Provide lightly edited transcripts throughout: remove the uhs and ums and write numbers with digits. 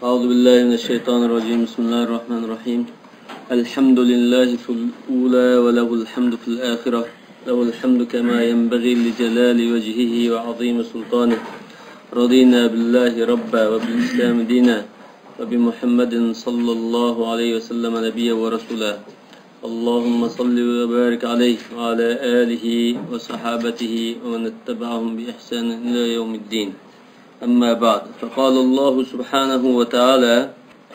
أعوذ بالله من الشيطان الرجيم بسم الله الرحمن الرحيم الحمد لله في الأولى وله الحمد في الآخرة له الحمد كما ينبغي لجلال وجهه وعظيم سلطانه رضينا بالله ربا وبالإسلام دينا وبمحمد صلى الله عليه وسلم نبيا ورسولا اللهم صل وبارك عليه وعلى آله وصحابته ومن اتبعهم بإحسان إلى يوم الدين أما بعد فقال الله سبحانه وتعالى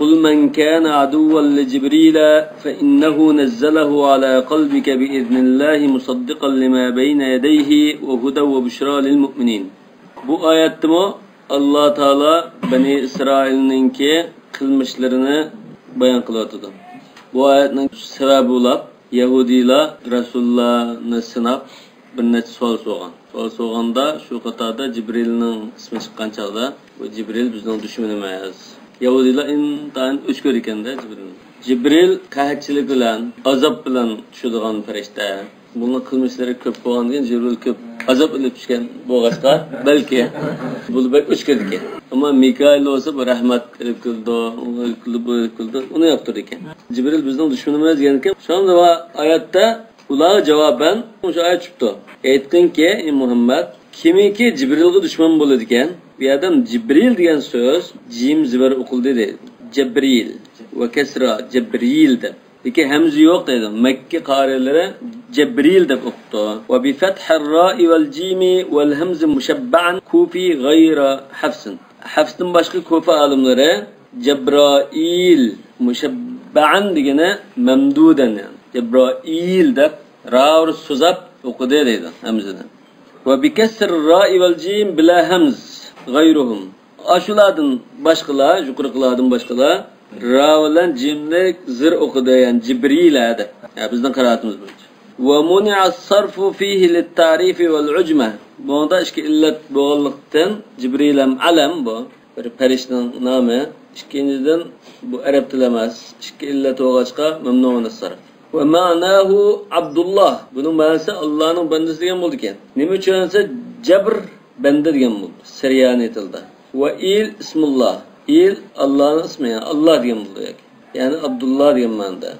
قل من كان عدوا لجبريل فإنه نزله على قلبك بإذن الله مصدقا لما بين يديه وهدى وبشرى للمؤمنين. Bu ayetimi Allah Teala Bani İsrail'ninki kılmışlarını bayan kılatıdı. Bu ayetin sebebi olab Yahudiler Resulullah'ını sınap bir neçe sual soğan. Sual soğanda şu qatarda Cibril'nin ismi çıqqan çağda bu Cibril bizning düşmanimiz. Yahudiler intan o'chkor ekan da Cibril. Cibril qahatchilik bilan, azob bilan tushadigan farishta. Bunga qilmishlari ko'p bo'lgandan Cibril ko'p azob ilib tushgan bo'lg'achqa balki bu bek o'chkor ekan. Ammo Mikail olsa bu rahmat qilib qildi, uni yoqtirdi ekan. Cibril bizning dushmanimiz degan ekan. Shunda bu oyatda ular javoban o'sha oyat chiqdi. Aytdinki, ey Muhammad, kimiki Cibrilga dushman bo'ladi ekan, bu yerdan Cibril degan so'z jim zibar o'qildi dedi. Cibril va kasra Cibril deb. Lekin hamza yo'q dedi. Makka qorilari Cibril deb o'qdi. Va bi fathir ra'i val jimi val hamz mushabba'an kufi g'ayra hafsin. Hafsdan boshqa kufa olimlari Jibrail mushabba'an degani mamdudan yani. Jibrail deb ra'r suzab o'qidi dedi hamzadan. Va bi kasr ra'i val jim bila hamz g'ayruhum. Ashulardan boshqalar, yuqoriqilardan boshqalar ra bilan jimni zir o'qidi, yani Jibril adi. Ya bizning qira'atimiz bo'yicha. Va muni'a as-sarfu fihi lit-ta'rif wal-ujma. Bunda ikki illat bo'lganlikdan Jibril ham alam bu, bir farishtaning nomi. İkinciden bu Arap tili emas. İki illat bo'lg'achqa mamnu'un as-sarf. Ve ma'nahu Abdullah. Bunun ma'nosi Allohning bandasi degan bo'ldi ekan. Nima uchun esa Jabr banda degan bo'ldi. Siryani tilda. Ve il ismullah. Il Allah'ın ismi, yani Allah degan bo'ldi. Yani Abdullah degan ma'noda.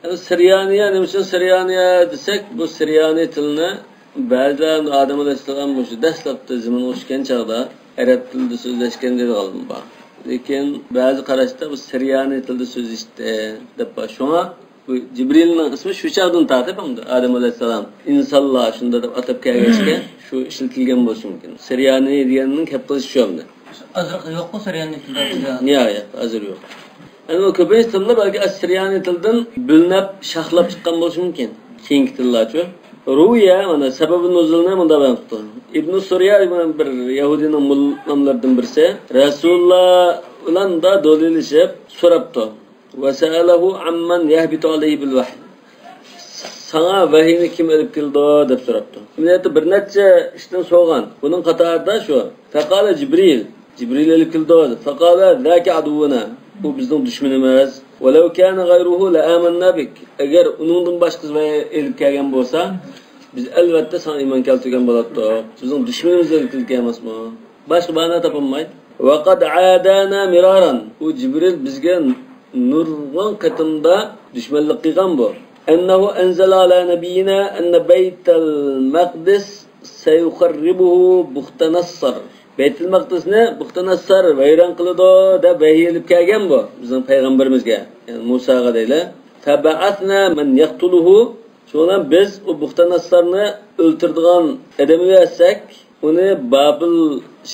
Yani Siryaniya, nima uchun Siryaniya desek, bu Siryani tilini ba'zilar Adem alayhissalom shu dastlabda zamin o'shgan chog'da Arab tilida so'zlashgan dedi olim bor. Lekin ba'zi qarashda bu Siryani tilida so'zlashdi deb bor. Shunga bu Cibrilning ismi shu chog'dan tartib hamda Adem alayhissalom insonlar shunda deb atab kelgachga shu ishlatilgan bo'lishi mumkin. Siryani deganning kelib qilishi shu hamda. Azraq yo'q mu Siryani tilda? Yo'q, azr yo'q. Yani o köpeğin tilda belki Siryani tildan bilinib, şahlab chiqqan bo'lishi mumkin. Keyingi tillarcha. Ruya mana sababi nuzulni bunda bayonqdi. Ibn Surya bir Yahudining mullamlaridan birisi Rasululloh bilan da dolilishib so'rabdi. Va sa'alahu amman yahbitu alayhi bil vahy. Sana vahiyni kim olib keldi deb so'rabdi. Millati bir necha ishdan so'rgan. Buning qatorida shu. Faqala Jibril. Jibril olib keldi. Faqala zaka aduvuna. Bu bizning dushmanimiz. Walau kana ghayruhu la amanna bik. Agar uningdan boshqasi elib kelgan bo'lsa, biz albatta sana iymon keltirgan bo'lardik. Bizning dushmanimiz elib kelgan emasmi? Boshqa bana topolmaydi. Va qad aadana miraran. U Jibril bizga nurg'on qatimda dushmanlik qilgan bu. Annahu anzala ala nabiyina anna baytal maqdis sayukharribuhu buxtanassar. Beytul Maqdisni Buxtanassar vayron qiladi deb vahiy olib kelgan bu bizning payg'ambarimizga, ya'ni Musoga deylar. Taba'atna man yaqtuluhu. Shundan biz u Buxtanassarni o'ltirdigan odamni versak, uni Babil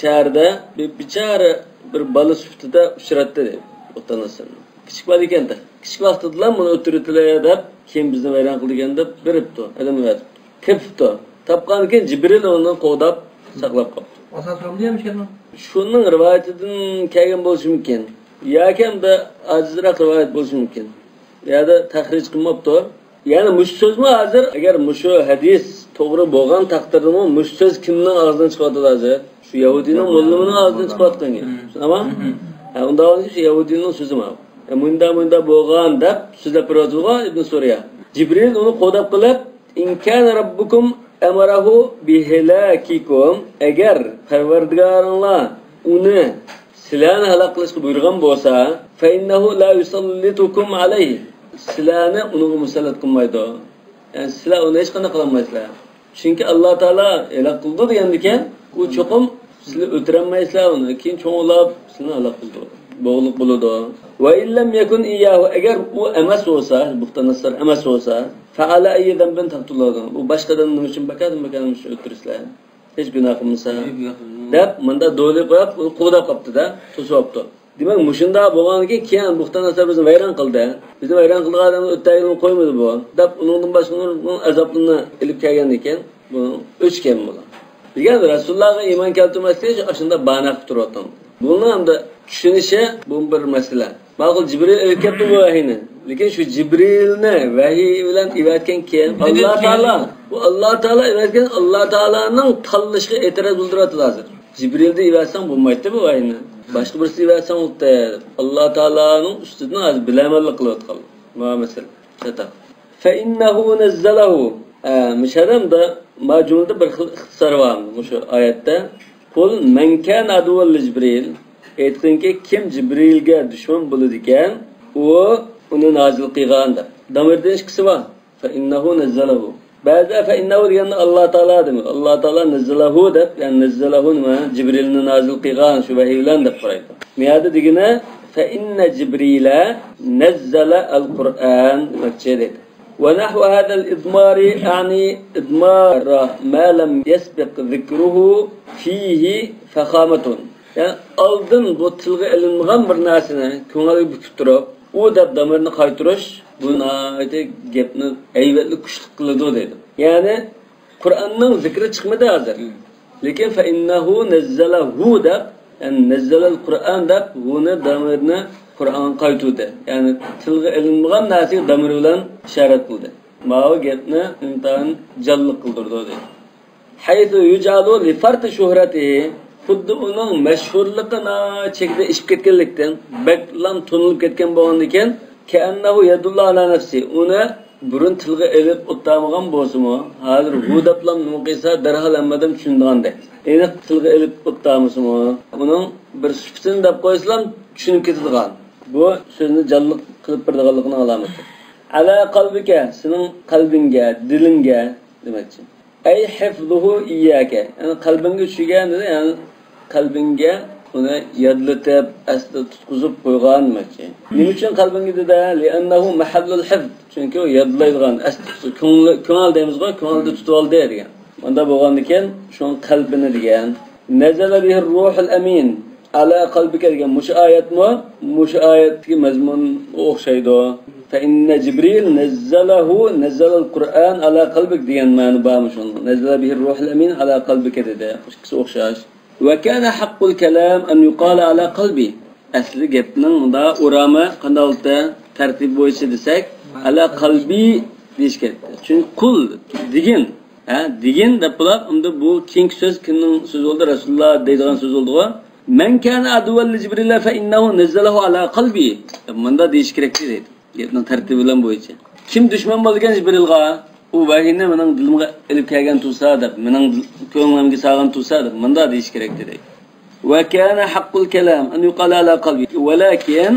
shahrida bir bichara bir bola sifatida uchratdi deb Buxtanassarni. Kichik bola ekanda. Kichik vaqtida buni o'ltirdilar deb kim bizni vayron qilgan deb biribdi, odamni verdi. Kepti. Topgan keyin Jibril uni qo'dab saqlab qoldi. Asasım diyemişken mi? Şunun rivayetinden kelgen bo'lishi mumkin. Yoki hamda ajizroq rivayet bo'lishi mumkin. Ya da tahrij qilmabdi. Ya'ni mush so'zmi hozir agar mushu hadis to'g'ri bo'lgan taqdirda mush so'z kimning og'zidan chiqadi hozir? Shu Yahudining mullamining og'zidan chiqayotgan. Tamam? Ha, unda shu Yahudining so'zimi? Munda bo'lgan deb so'zlab turadigan Ibn Surya. Jibril uni qo'dab qilib, "In kana rabbukum amarahu bihilakikum." Agar Parvardigoringlar uni sizlarni halok qilishga buyurgan bo'lsa, fa innahu la yusallitukum alayhi. Sizlarni uni musallat qilmaydi. Yani sizlar uni hech qanday qilolmaysizlar. Chunki Alloh taolo halok qildi degandikan, u cho'qim sizlar o'tirolmaysizlar uni. Keyin cho'ng'lab sizlarni halok qildi. Bo'g'liq bo'ladi. Va illam yakun iyyahu, agar u emas bo'lsa, buxta nasr emas bo'lsa, fa ala ayyidan bin taqtuladu. Bu boshqadan nima uchun bakadim uchun o'tirsizlar. Hech gunoh qilmasa deb menda do'li qo'yib qo'dab qopdi-da, to'sibdi. Demak, mushunda bo'lganiga keyin buxta nasr bizni vayron qildi. Bizni vayron qilgan odamni o'tayini qo'ymadi bu. Deb uningdan boshqa azobini ilib kelgan ekan, bu o'chgan bo'ldi. Degan Rasulullohga iymon keltirmaslik shunda bana qilib turibdi. Buni hamda tushunishi bu bir masala. Ma'qul Jibril ilib keldi bu vahiyni. Lekin shu Jibrilni vahiy bilan ivatgan keyin Alloh taolo, bu Alloh taolo ivatgan Alloh taolaning tanlishiga e'tiroz bildiradi hozir. Jibrilni ivatsang bo'lmaydi bu vahiyni. Boshqa birisi ivatsang o'tdi. Alloh taolaning ustidan hozir bilamanlik qilyotgan. Ma masala. Chata. Fa innahu nazzalahu. Misharamda majmunda bir xil ixtisor var shu oyatda. Qul man kana aduwwal Jibril. Aytdinki kim Jibrilga dushman bo'ladi ekan, u uni nozil qilganda. Damirda ikkisi bor. Fa innahu nazzalahu. Ba'zi fa innahu degan Alloh taolo demak. Alloh taolo nazzalahu deb, ya'ni nazzalahu nima? Jibrilni nozil qilgan shu vahiy bilan deb qaraydi. Miyada degina fa inna Jibrila nazzala al-Qur'an demakchi dedi. ونحو هذا الإضمار يعني إضمار ما لم يسبق ذكره فيه فخامة. Yani aldın bu tilga ilinmagan bir narsani ko'ngilga bukib turib, u deb damirni qaytirish buni gapni ayvatli kuchli qiladi dedi. Ya'ni Qur'onning zikri chiqmadi hozir. Lekin fa innahu nazzalahu deb, yani nazzalal Qur'on deb buni damirni Qur'on qaytudi. Yani tilga ilinmagan narsaga damir bilan ishorat qildi. Ma'u gapni intan jalliq qildirdi dedi. Haythu yujalu li fart shuhratihi, xuddi uning mashhurligini chekda ishib ketganlikdan baklan tunilib ketgan bo'lgan ekan, ka'annahu yadullu ala nafsi, uni burun tilga ilib o'tamagan bo'lsa-mu, hozir bu deblam nima qilsa darhol hammadan tushundiganda. Endi tilga ilib o'tamiz-mu, uning bir sifatini deb qo'ysam tushunib ketadigan. Bu so'zni jalliq qilib birdiganligini alamati. Ala qalbika, sening qalbingga, dilingga demakchi. Ay hifzuhu iyyaka, yani qalbingga tushgan, yani qalbingga uni yodlatib, asli tutqizib qo'ygan demakchi. Nima uchun qalbingga dedi? Li'annahu mahallul hifz. Chunki u yodlaydigan, asli ko'ngil deymiz-ku, ko'ngilda tutib oldi degan. Bunda bo'lgandan keyin shu qalbini degan. Nazala bihi ruhul amin. Ala qalbika degan mush oyatmi? Mush oyatga mazmun o'xshaydi. Fa inna Jibril nazzala al-Qur'an ala qalbik degan ma'no bormi shunda. Nazala bihi ruhul amin ala qalbika dedi. Ikkisi o'xshash. Wa kana haqqul kalam an yuqala ala qalbi. Asli gapning unda urama qandalda tartib bo'yicha desak, ala qalbi deyish kerak. Chunki qul degin, degin deb bo'lib, unda bu keng so'z kimning so'zi bo'ldi? Rasululloh deydigan so'z bo'ldi-ku. Men kana aduwwal Jibril fa innahu nazzalahu ala qalbi. Bunda deyish kerak deydi. Gapning tartibi bilan bo'yicha. Kim dushman bo'lgan Jibrilga, u vahiyni mening dilimga ilib kelgan tursa deb, mening ko'nglimga solgan tursa deb, bunda deyish kerak dedi. Wa kana haqqul kalam an yuqala ala qalbi. Walakin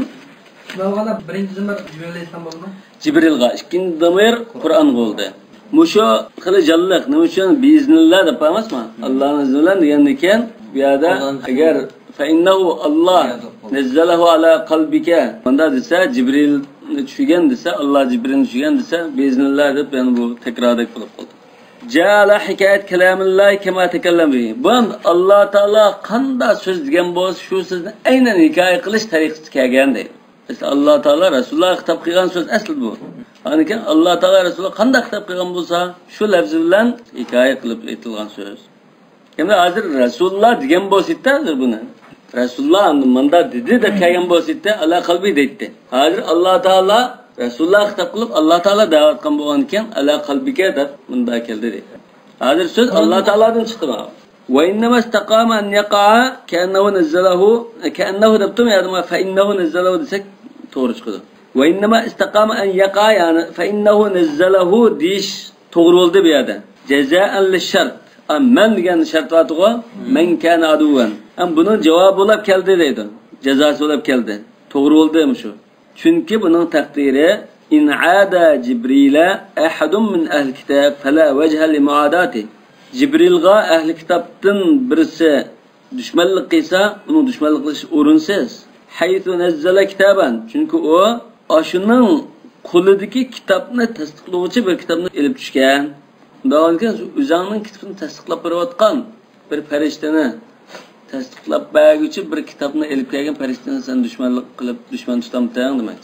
Mavg'ala birinchi zamir Jibrildan bo'ldi. Jibrilga, ikkinchi zamir Qur'on bo'ldi. Musho xili jalliq, nima uchun biiznillah deb emasmi? Allohning izni bilan degandan keyin bu yerda agar fa innahu Allah nazzalahu ala qalbika, bunda desa Jibril tushgan desa, Alloh Jibrilni tushgan desa, biiznillah deb yani bu takrordek bo'lib qoldi. Ja'ala hikayat kalamillah kama takallam bihi. Bu Alloh taolo qanday so'z degan bo'lsa, shu so'zni aynan hikoya qilish tariqasi kelgan deydi. Alloh taolo Rasululloh xitob qilgan so'z asl bu. Ya'ni Alloh taolo Rasululloh qanday xitob qilgan bo'lsa, shu lafz bilan hikoya qilib aytilgan so'z. Endi hozir Rasululloh degan bo'lsa-da hozir buni. Rasululloh manda dedi deb kelgan bo'lsa-da, ala qalbi deydi. Hozir Alloh taolo Rasululloh xitob qilib, Alloh taolo da'vat qilgan bo'lgan ekan, ala qalbika deb bunda keldi deydi. Hozir so'z Alloh taolodan chiqdi. Va innama istaqama an yaqa ka'annahu nazzalahu ka'annahu dabtum ya'ni fa innahu nazzalahu desak to'g'ri chiqadi. Va innama istaqama an yaqa yani fa innahu nazzalahu dish to'g'ri bo'ldi bu yerda. Jaza'an lish-shart. Men degan shart bor-ku, men kana aduwan. Am buning javobi bo'lib keldi deydi. jazosi bo'lib keldi. To'g'ri bo'ldimi shu? Chunki buning taqdiri in'ada Jibrila ahadun min ahli kitob fala wajha li muadati. Jibrilga ahli kitobdan birisi dushmanlik qilsa, uning dushmanlik qilish o'rinsiz. Haythu nazzala kitaban. Chunki u oshuning qo'lidagi kitobni tasdiqlovchi bir kitobni elib tushgan. Undan o'zining kitobini tasdiqlab berayotgan bir farishtani tasdiqlab berguvchi bir kitobni elib kelgan farishtani sen dushmanlik qilib dushman tutamsan demak.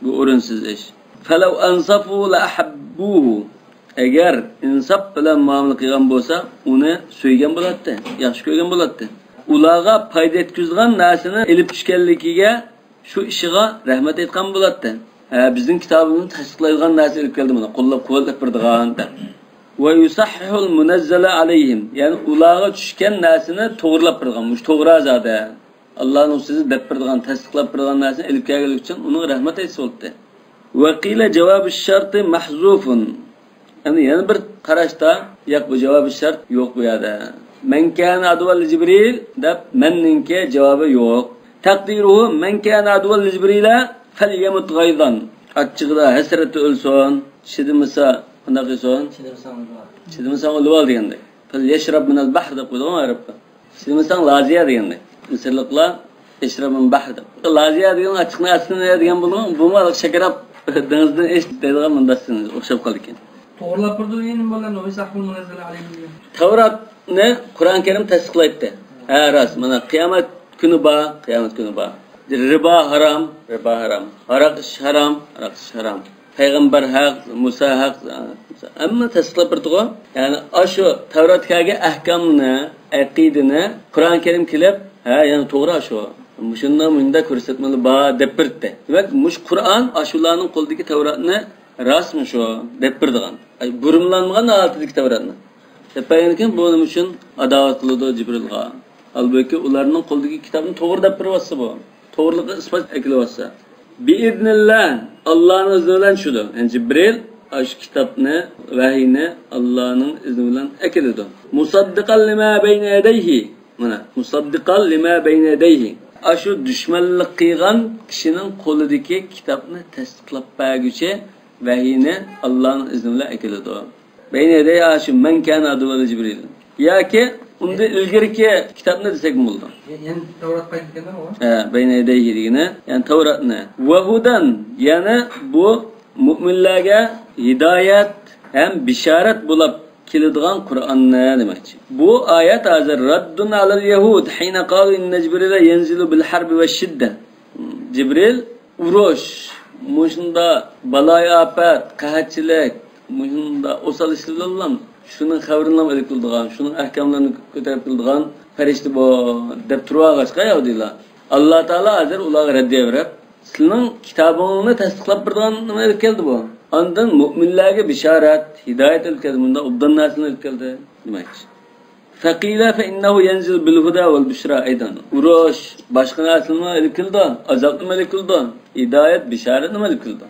Bu o'rinsiz ish. Falau ansafu la ahabbuhu. Agar insof bilan muomala qilgan bo'lsa, uni so'ygan bo'ladi, yaxshi ko'rgan bo'ladi. Ularga foyda yetkazgan narsani elib tushganligiga, shu ishiga rahmat aytgan bo'ladi. Bizning kitobimizni tasdiqlaydigan narsa elib keldi buni, qo'llab-quvvatlab berdigan deb. Va yusahhihul munazzala alayhim. Ya'ni ularga tushgan narsani to'g'rilab bergan, mush to'g'ri azada. Allohning so'zi deb berdigan, tasdiqlab bergan narsani elib kelganlik uchun uni rahmat aytsa bo'ldi. Va qila javobi sharti mahzufun. Yani bir qarashda yo'q bu javobi shart yo'q bu yerda. Men kana adval Jibril deb menninki javobi yo'q. Taqdiruhu men kana adval Jibrila falyamut g'aydan. Achchig'ida hasrati o'lsin, chidimasa qanday qilsin? Chidimasa o'lib deganda. Fal yashrab min al-bahr deb qo'ygan Arabda. Chidimasa laziya deganda. Misrliklar yashrab min al-bahr deb. Laziya degan achchiqni aslini degan bu mal shakarab dengizdan deydigan mundasini o'xshab qoldi ekan. To'g'rilab turdigan bo'lgan o sahul munazzala alayhi. Tavratni Qur'on Karim tasdiqlaydi. Ha, ras, mana qiyomat kuni bor, qiyomat kuni bor. Riba haram, aroq haram, haram. Payg'ambar haq, Musa haq, amma tasdiqlab turdi. Ya'ni shu Tavratdagi ahkomni, aqidani Qur'on Karim kelib, ha, ya'ni to'g'ri shu. Shundan bunda ko'rsatmali bor deb birdi. Demak, mush Qur'on ashularning qo'lidagi Tavratni rasmi shu deb birdigan. Burumlanmagan holatdagi Tavratni. Depayankin buning uchun adovat qildi Jibrilga. Albatta ularning qo'lidagi kitobni to'g'ri deb biryapsa bu. To'g'riligiga isbot qilyapsa. Biiznillah Allohning izni bilan shudir. Yani Jibril shu kitobni, vahiyni Allohning izni bilan akiladi. Musaddiqan lima bayna yadayhi. Mana musaddiqan lima bayna yadayhi. Shu dushmanlik qilgan kishining qo'lidagi kitobni tasdiqlab berguchi vahiyni Allohning izni bilan akiladi. Bayna yadayhi shu man kana adval Jibril. Yoki unda ilgirki kitobni desak bo'ldi. Yani Tavrat qaytganda o? Bayna yadayhi degani, yani Tavratni. Va hudan, yana bu mu'minlarga hidoyat ham bisharat bo'lib keladigan Qur'onni demakchi. Bu oyat hozir raddun alal yahud hina qalu inna Jibril yanzilu bil harbi va shidda. Jibril urush, mushunda baloy afat, qahatchilik, mushunda osal ishlarlar şunun xabarini olib qildigan, şunun ahkomlarini ko'tarib qildigan farishta bu deb turag'achqa yodilar. Alloh taolo hozir ularga raddiya berib, sizning kitobingizni tasdiqlab bergan nima keldi bu? Ondan mu'minlarga bishorat, hidoyat keldi, bunda obdan narsani keldi demakchi. Faqila fa innahu yanzil bil huda wal bushra aydan. Urush boshqa narsani olib keldi, azob nima olib keldi? Hidoyat, bishorat nima olib keldi?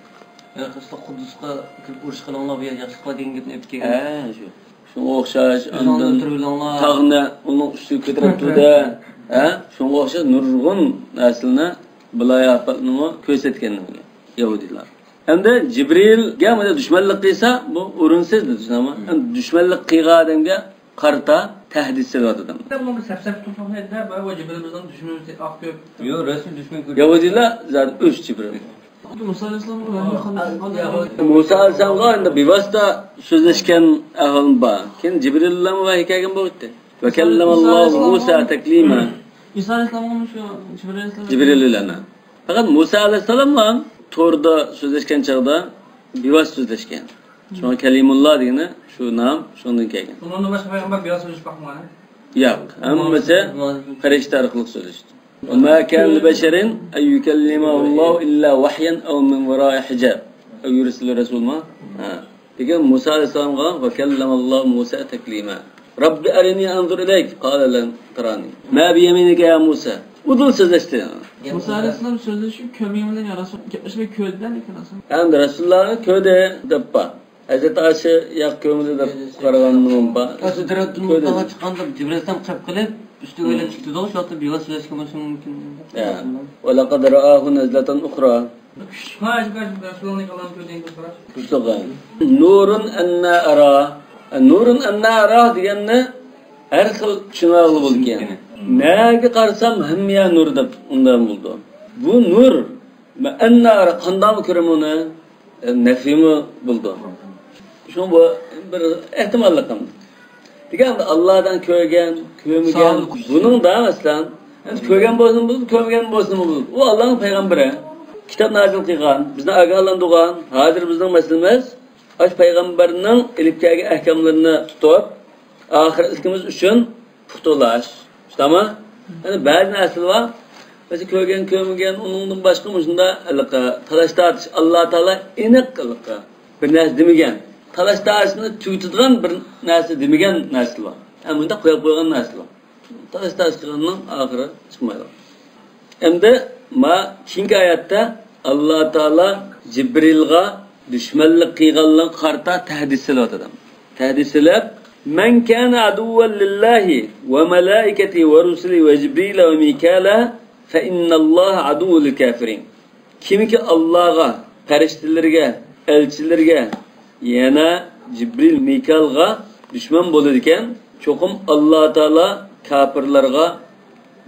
Qisqa Qudusga kirib urush qilinglar, bu yerga yaxshilik qilgan gapni aytib kelgan. Shu. Shunga o'xshash ondan tag'ni uning ustiga ko'tarib turdi. Shunga o'xshash nurg'un naslni biloyatni ko'rsatgan yahudilar. Endi Jibrilga mana dushmanlik qilsa, bu o'rinsiz deyapman. Endi dushmanlik qilgan odamga qarta tahdid silyapti. Bunga safsaf tutmoqda va Jibril bizdan dushmanimiz aqib. Yo'q, rasmiy dushman ko'rdi. Yahudilar zat o'z Jibril. Musa alayhisalom Musa alayhisalomga bevosita so'zlashgan ahol bor. Keyin Jibril bilan vahiy kelgan bo'ldi. Va kallamallohu Musa taklima. Musa alayhisalom shu Jibril bilan. Faqat Musa alayhisalom ham to'g'rida so'zlashgan chog'da bevosita so'zlashgan. Shunga kalimulloh degani shu nom shundan kelgan. Undan boshqa payg'ambar bevosita so'zlashib boqmagan. Yo'q, hammasi farishta orqali so'zlashdi. وما كان لبشر أن يكلمه الله إلا وحيا أو من وراء حجاب أو يرسل رسول ما لكن موسى عليه السلام قال وكلم الله موسى تكليما رب أرني أنظر إليك قال لن تراني ما بيمينك يا موسى ودول سözleşti. Musa Aleyhisselam sözleşiyor kömüğümden ya Resul gitmişme köyden iken aslında. Yani Resulullah köyde deppa. Hazreti Ayşe yak köyümüzde de karaganlığım ba. Asıl Diraddun'dan çıkanda Cibril'den çıkıp kılıp Üstü öyle çıktı da o şu hatta biraz söyleşke başım mümkün. Ya. Ve laqad ra'ahu nazlatan ukhra. Hacı kaç Resulullah kalan köyden kızlar. Mustafa. Nurun enna ara. Nurun enna ara deganni har xil tushunarli bo'lgan. Nega qarasam hamma nur deb undan bo'ldi. Bu nur enna ara qanday ko'ramuni nafimi bo'ldi. Shu bu bir ehtimollik qildi. Deganda Allohdan ko'rgan, ko'rmagan buning da masalan ko'rgan bo'lsin, ko'rmagan bo'lsin bu. U Allohning payg'ambari. Kitap nazil qilgan, bizni ogohlantirgan, hozir bizning masalamiz ash payg'ambarning ilib kelgan ahkomlarini tutib, oxiratimiz uchun puxtalash. Tamam? Yani ba'zi narsalar mesela ko'rgan, ko'rmagan, uningdan boshqa shunda talash tortish Alloh taolo aniq qilqa. Bir narsa demagan. Talash tortishni tugatadigan bir narsa demagan narsalar. Ham bunda qo'yib qo'ygan narsalar. Talash tortish qilganning oxiri chiqmaydi. Endi ma keyingi oyatda Alloh taolo Jibrilga dushmanlik qilganlarga qarta tahdidsilayotdi. Tahdidsilab "Men kana aduwwan lillahi wa malaikatihi wa rusulihi wa Jibril wa Mikala fa innalloha aduwwul kafirin." Kimki Allohga, farishtalarga, elchilarga, yana Jibril, Mikalga dushman bo'ladi ekan, cho'qim Alloh taolo kafirlarga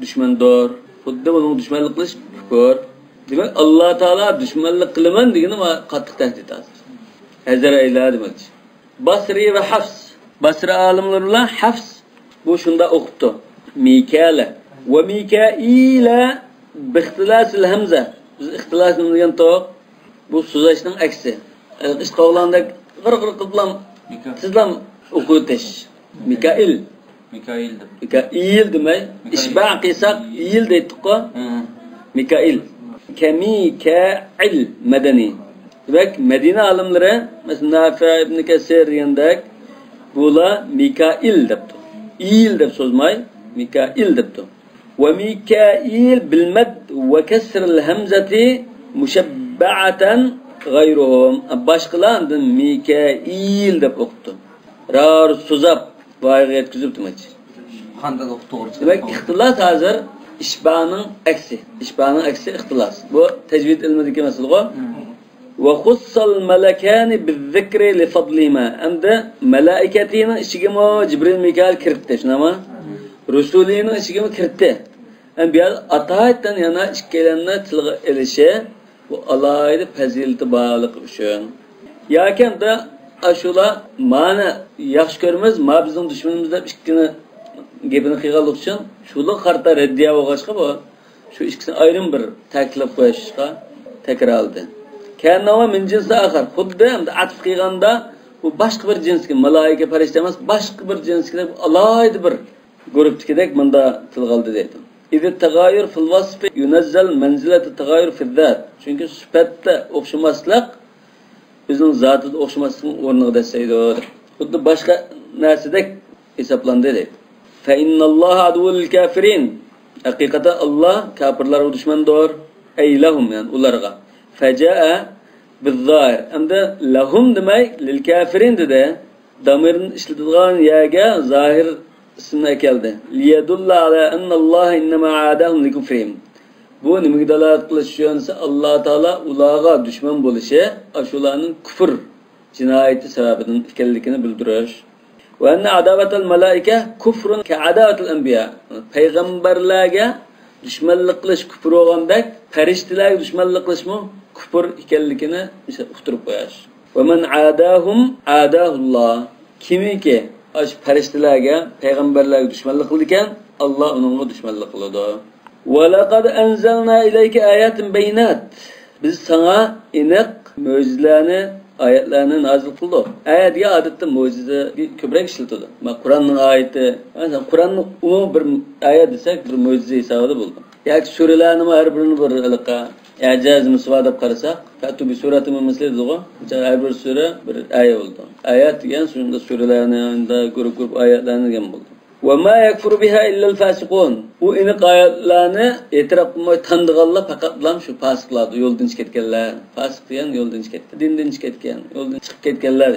dushmandir. Xuddi buning dushmanlik qilish kufr. Demak Alloh taolo dushmanlik qilaman degani qattiq tahdid hozir. Hazar ayla demoqchi. Basri va Hafs. Basra olimlar bilan Hafs bu shunda o'qibdi. Mikala va Mikaila bi ixtilasil hamza. Biz ixtilasni degan to'q bu so'zlashning aksi. Ish qavlanda qirq bilan sizlar o'qitish. Mikail Mikail demay, ishba qilsak yil deydiq-ku. Mikail. Kamikail madani. Demak, Madina olimlari, masalan, Nafi ibn Kasir degandek bular Mikail debdi. Il deb so'zmay, Mikail debdi. Wa Mikail bil mad wa kasr al hamzati mushabba'atan g'ayruhum. Boshqalardan Mikail deb o'qibdi. Rar so'zab vayga yetkizib demoqchi. Qanday to'g'ri. Demak, ixtilos hozir ishbaning aksi. Ishbaning aksi ixtilos. Bu tajvid ilmidagi masala. Wa khussal malakani biz-zikri li fadlihima. Endi malaikatining ichiga Jibril, Mikail kiritdi, shunami? Rusulining ichiga kiritdi. Endi bu atoatdan yana ikkalanni tilga elishi bu alayda fazilati bog'liq uchun. Yakanda ashula mana yaxshi ko'ramiz, ma bizning dushmanimiz deb ikkini gapini qilganlik uchun shuni qarta raddiya bo'lg'achqa bu shu ikkisini ayrim bir taklif qo'yishga takrorladi. Kanava min jinsi axir. Xuddi endi atf qilganda bu boshqa bir jinsga, malaika, farishta emas, boshqa bir jinsga alayda bir guruhnikidek bunda tilg'aldi deydi. İzi tagayyur fil vasfi yunazzal manzilati tagayyur fil zat. Chunki sifatda o'xshamaslik bizning zotida o'xshamaslikning o'rniga desaydi. Xuddi boshqa narsadek hisoblandi deydi. Fa innalloha aduwwul kafirin. Haqiqatan Alloh kafirlarga dushmandir. Aylahum yani ularga. Faja'a bil-zahir. Endi lahum demay lil kafirin dedi. Damirni ishlatilgan yaga zahir ismini keldi. Liyadulla ala annalloha innama aadahum likufrihim. Bu nimaga dalolat qilishsa Alloh taolo ularga dushman bo'lishi, ashularning kufr jinoyati sababidan ekanligini bildirish. Va anna adavatul malaika kufrun ka adavatul anbiya. Payg'ambarlarga dushmanlik qilish kufr bo'lgandek, farishtalarga dushmanlik qilishmi kufr ekanligini uqtirib qo'yish. Va man adahum adahulloh. Kimiki ash farishtalarga, payg'ambarlarga dushmanlik qilgan, Alloh uningga dushmanlik qiladi. Va laqad anzalna ilayka ayatin bayinat. Biz sana aniq mo'jizalarni, oyatlarni nozil qildik. Oyatga odatda mo'jiza ko'proq ishlatiladi. Qur'onning oyati, masalan, Qur'onning umum bir oyat desak, bir mo'jiza hisobida bo'ldi. Yoki suralarning har birini bir iliqa ijaz musva deb qarasak, fatu bi suratin mislihi, har bir sura bir oyat bo'ldi. Oyat degan shunda suralarning guruh oyatlarni degan bo'ldi. Wa ma yakfuru biha illa al-fasiqun. Bu aniq oyatlarni e'tirof qilmay tandiganlar faqatlam shu fasiqlar, yo'ldan chiqib ketganlar. Fasiq degan yo'ldan chiqib ketdi, dindan chiqib ketgan, yo'ldan chiqib ketganlar.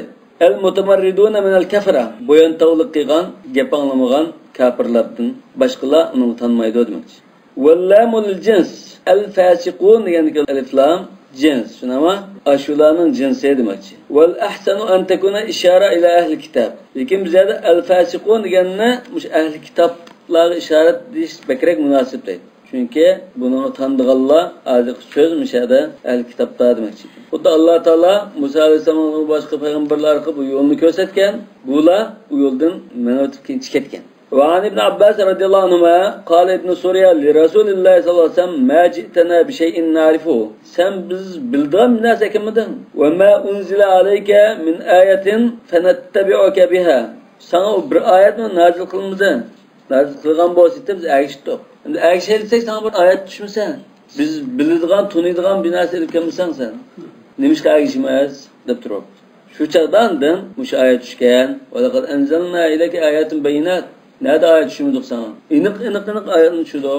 El-mutamarriduna min al-kafara. Bo'yon tavliq qilgan, gap anglamagan kafirlardan başqalar onu tanımaydı demekçi. Vallamul cins el-fasiqun yani alif lam cins. Şunama aşularning cinsi demekçi. Vel ahsanu an takuna işara ila ahli kitab. Lekin bizda el-fasiqun deganni mush ahli kitoblarga ishorat deyish bekrak munosib deydi. Çünkü bunu tanıdıqlar azıq söz müşahede el kitapta demekçi. Bu da Allah Teala Musa Aleyhisselam'ın başka peygamberlerine bu yolunu gösterken, bula bu yoldan menotip çıketken. Ve an İbn Abbas radıyallahu anhuma kâle İbn Suriye li Resulullah sallallahu aleyhi ve sellem ma ci'tena bi şeyin na'rifu. Sen biz bildiğin nas ekemedin. Ve ma unzila aleyke min ayetin fenettebi'uke biha. Sana o bir ayet mi nazil kılındı? Nazil kılgan bu asitde biz eriştik. Şimdi erişe etsek sana bir ayet düşmesen. Biz bildiğin, tanıdığın bir narsa ilkemesen sen. Nemişke erişmez dep durup. Şu çağdandan bu ayet düşken. Ve lekad enzelna ileke ayetin beyinat. Nerede ayet düşmüdük sana? İnik ayetini düşürdük.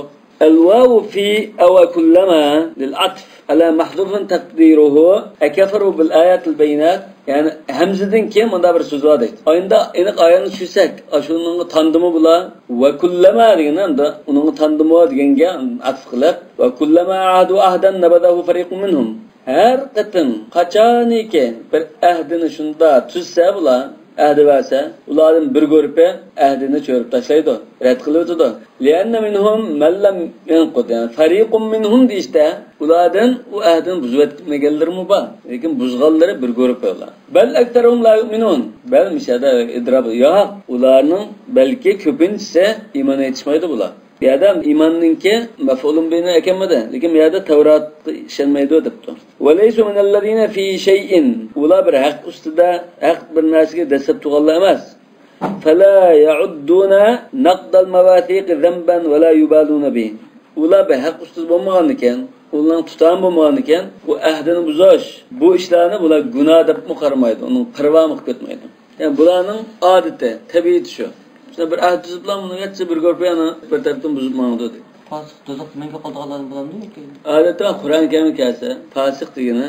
El-vavu fi eva kullama lil-atf ala mahdufun takdiruhu ekeferu bil-ayetil beyinat. Yani hemzedin ki bunda bir söz var deydi. Ayında inik ayetini düşürsek, aşının tanıdımı bula ve kullama degenen de onun tanıdımı degenge atf kılıp ve kullama ahdu ahdan nebadahu fariqun minhum. Her qatın qaçaniki bir ahdini şunda tüzse bula ahdi verse, ulardan bir görüpe ahdini çörüp taşlaydı, red kılıvıdı. Lianna minhum mellem yanqud, yani fariqun minhum deyişte, ulardan o ahdini buzvetme gelir mi ba? Lekin buzgalları bir görüpe ular. Bel ekterum la yu'minun. Bel mişada idrabı. Ya, ularının belki köpüncüse iman etişmeydi bular. Bir adam imanınki mef'ulun beyni ekemedi. Lekin bir adam Tevrat işlenmeydi depti. وَلَيْسُ مِنَ الَّذ۪ينَ ف۪ي شَيْءٍ Ula bir hak üstüde, hak bir nasike destek tuğalla emez. فَلَا يَعُدُّونَ نَقْدَ الْمَوَاثِيقِ ذَنْبًا وَلَا يُبَالُونَ بِهِ Ula bir hak üstüde bulmagan iken, ulan tutan bulmagan iken, bu ahdini buzaş, bu işlerini bula günah dep mi karmaydı, onun perva mı kötmeydi. Yani bulanın adeti, tabiiyeti şu. İşte bir ahd tuzuplan bunu geçse bir görpeyana bir taraftan buzulmanıdı deydi. Fasık tuzak menke kaldıqalarını bulan değil mi ki? Adeta Kur'an-ı Kerim kelse, fasık degeni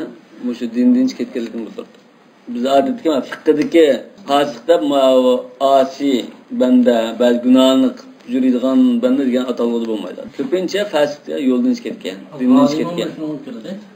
şu dinç ketkenlikini bildirdi. Biz adetki ama fiqhideki fasıkda asi bende, bel günahlık jüriydiğen bende degen atalgılı bulmaydı. Köpünçe fasık diye yoldan iç ketken, dinç ketken.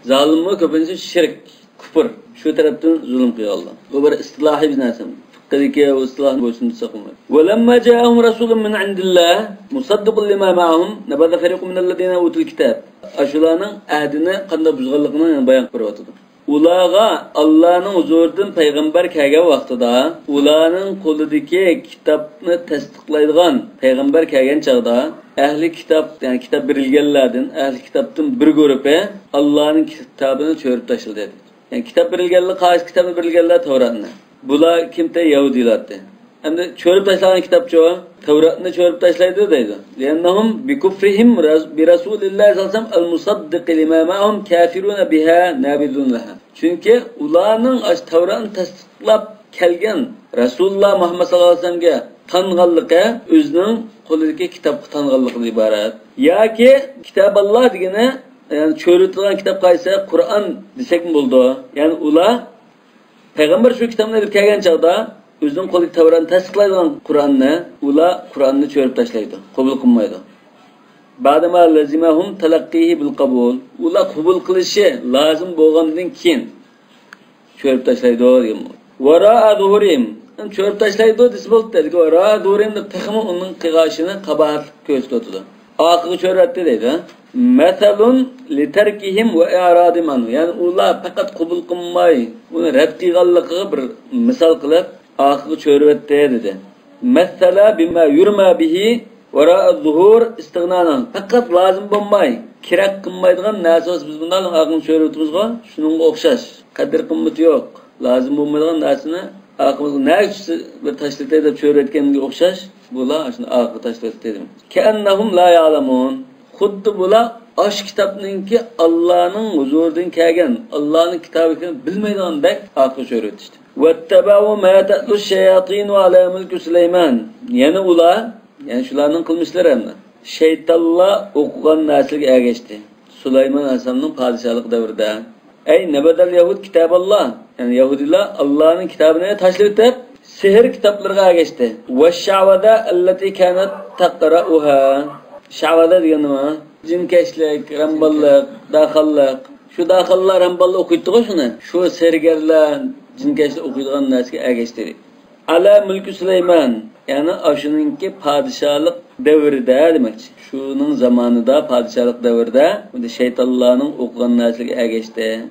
Zalimmi köpünçe şirk, küfür. Şu taraftan zulüm kıyaldı. Bu bir istilahi bir narsa. Fiqhideki o istilah boyusunu sakınmaydı. وَلَمَّا جَاءَهُمْ رَسُولٌ مِنْ عِنْدِ اللّٰهِ مُصَدِّقٌ لِمَا مَعَهُمْ نَبَذَ فَرِيقٌ مِنَ الَّذ۪ينَ أُوتُوا الْكِتَابِ Aşularının ahdini qanda buzgallıqını bayan qırıvatıdı. Ulağa Allah'ın huzuridan peygamber kelgen vaqtida, ularning qo'lidagi kitobni tasdiqlaydigan peygamber kelgen chaqda, ahli kitob, yani kitob berilganlardan, ahli kitobdan bir guruhi Allah'ning kitobini cho'rib tashladi. Yani kitob berilganlar, qaysi kitobni berilganlar Tavratni. Bular kimda Yahudilardi. Endi cho'rib tashlagan kitobchi Tavratni cho'rib tashlaydi deydi. Lennahum bi kufrihim bi Rasulillahi sallallohu alayhi vasallam al-musaddiq lima ma'hum kafiruna biha nabidun laha. Chunki ularning Tavratni tasdiqlab kelgan Rasululloh Muhammad sallallohu alayhi vasallamga tanganligi o'zining qo'lidagi kitobga tanganligidan iborat. Yoki Kitoballoh degani, yani cho'ritilgan kitob qaysi Qur'on desek bo'ldi. Yani ular Peygamber şu kitabını edip kelgen çağda özünün qo'lidagi Tavratni tasdiqlaydigan Qur'onni, ular Qur'onni cho'rib tashlaydi, qabul qilmaydi. Ba'dama lazimahum talaqqihi bil qabul. Ular qabul qilishi lozim bo'lgandan keyin cho'rib tashlaydi degan. Wara'a zuhurim. Cho'rib tashlaydi desa bo'ldi. Wara'a zuhurim deb taxmin uning qig'ashini qabahat ko'rsatadi. Oqiga cho'ratdi deydi. Meselun li terkihim ve i'radim anhu. Yani ular faqat qabul qilmay, uni rad qilganligiga bir misol qilib, oqiga cho'rvatdi dedi. Masala bima yurma bihi wara'a zuhur istighnana. Faqat lozim bo'lmay, kerak qilmaydigan narsa biz bundan oqini cho'rvatimizga shuningga o'xshash. Qadr qimmati yo'q. Lozim bo'lmaydigan narsani oqimiz nechisi bir tashlatay deb cho'rvatganga o'xshash, bular shuni oqiga tashlatdi dedim. Ka'annahum la ya'lamun. Xuddi bular aş kitobninki Allohning huzuridan kelgan, Allohning kitobini bilmaydigandek oqiga cho'rvatishdi. Wattaba'u ma ta'lu shayatin ala mulki Sulaymon. Yani ular, yani shularning qilmishlari shaytonlar o'qigan narsaga ergashdi. Sulaymon alayhisolamning podshohlik davrida. Ey nabadal yahud kitoballoh. Yani Yahudilar Allohning kitobini tashlab o'tib, Sihir kitaplarına geçti. Ve şavada allati kanat taqra'uha. Şavada degan nima? Jinkeşlik, ramballik, daxillik. Şu daxillar ramballik o'qiydi-ku shuni. Shu sergarlar jinkeşlik o'qiydigan narsaga ergashdi. Ala mulki Süleyman, yani aşınınki padişahlık devrida demakchi. Şunun zamanında padişahlık devrida bu şeytanların o'qigan narsaga ergashdi.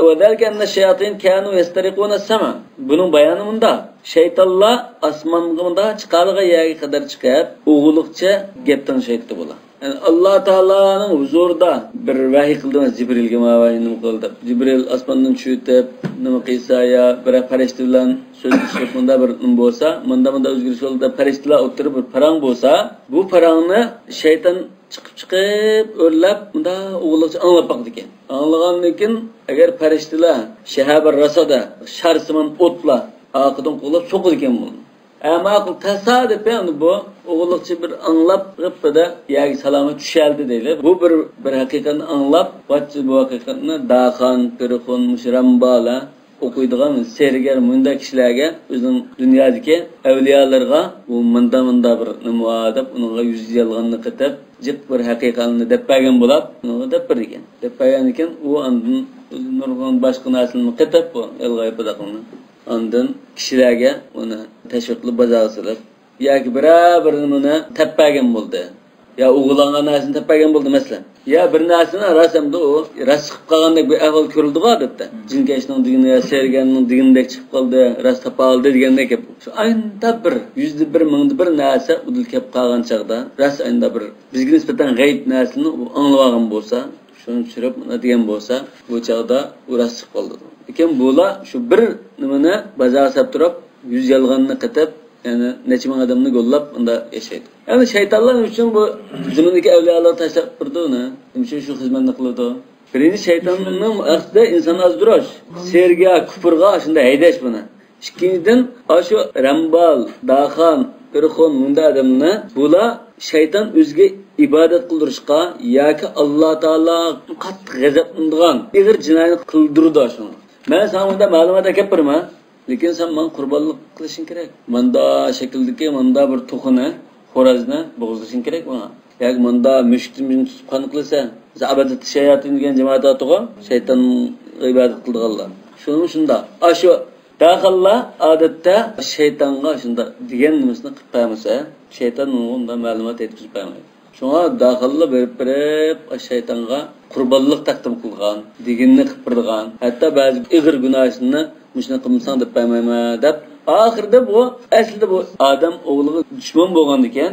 Ve derken şeyatin kanu yastariquna sama. Bunun bayanı bunda. Şeytanlar asmanda çıkarıga yerga kadar çıkıp o'g'liqcha gapdan şeytdi bular. Yani Allah Teala'nın huzurida bir vahiy qildi, Cibrilga ma'vayin qildi. Cibril osmondan tushib, nima qilsa ya bir farishta bilan so'zlashib bunda bir nima bo'lsa, bunda o'zgarish yo'lida farishtalar o'tirib bir parang bo'lsa, bu parangni shayton chiqib o'rlab bunda o'g'liqcha anglab baqdi ekan. Anglagandan keyin agar farishtalar shahabar rasoda sharsimon o'tla oqidan qo'lab so'qil ekan bu. Ama tasadifen bu o'g'liqcha bir anglab qilibdi, yagi salomat tushaldi deydi. Bu bir haqiqatni anglab, bu haqiqatni daxan, qirxon, mushrambala o'qiydigan sergar munda kishilarga o'zining dunyodagi avliyolarga bu munda bir nima deb unga yuz yalg'onni qitib, jiq bir haqiqatni deb bergan bo'lib, unga deb bergan. Deb bergan ekan, u andin nurg'on boshqa narsalarni qitib bu elg'ayib qildi. Ondan kishilarga uni tashviqli bazaga silib yoki bir-birini tappagan bo'ldi. Ya o'g'langan narsani tappagan bo'ldi masalan. Ya bir narsani rasamda u ras chiqib qolgandek bir ahvol ko'rildi-ku odatda. Jinkashning digini ya serganning digindek chiqib qoldi, ras topa oldi degandek gap. Shu ayda bir, yuzda bir, mingda bir narsa udil kelib qolgan chaqda, ras ayda bir bizga nisbatan g'ayb narsani anglab olgan bo'lsa, shuni tushirib degan bo'lsa, bu chaqda u ras chiqib qoldi. Lekin bular şu bir nimani bazaga solib turib, yuz yalg'onni qitib, yani necha ming odamni go'llab unda yashaydi. Yani shaytonlar uchun bu zimindagi avliyolar tashlab turdi uni. Nima shu xizmatni qiladi? Birinchi shaytonning maqsadi insonni azdirish, serga, kufrga shunda haydash buni. Ikkinchidan, shu rambal, daxan, qirxon bunda odamni bular shayton o'ziga ibodat qildirishga yoki Alloh taolo qattiq g'azablanadigan ig'ir jinoyat qildirdi shuni. Men sana ma'lumot kelib birman, lekin sen men qurbonlik qilishing kerak. Menda shakldagi menda bir to'qini, xo'razni bo'g'izlashing kerak bana. Yoki menda mushtimni tutib qon qilsa, ibodat shayatin degan jamoat to'g'a, shayton ibodat qildiganlar. Shuni shunda. Shu daxillar odatda shaytonga shunda degan nimasini qilib qo'ymasa, shayton unda ma'lumot yetkazib qo'ymaydi. Şuna daxilli berib shaytonga qurbonlik taqdim qilgan, deginni qilib birgan, hatto ba'zi ig'ir gunohini mushuna qilmasang deb qo'ymayman deb. Oxirida bu aslida bu odam o'g'liga dushman bo'lgan ekan,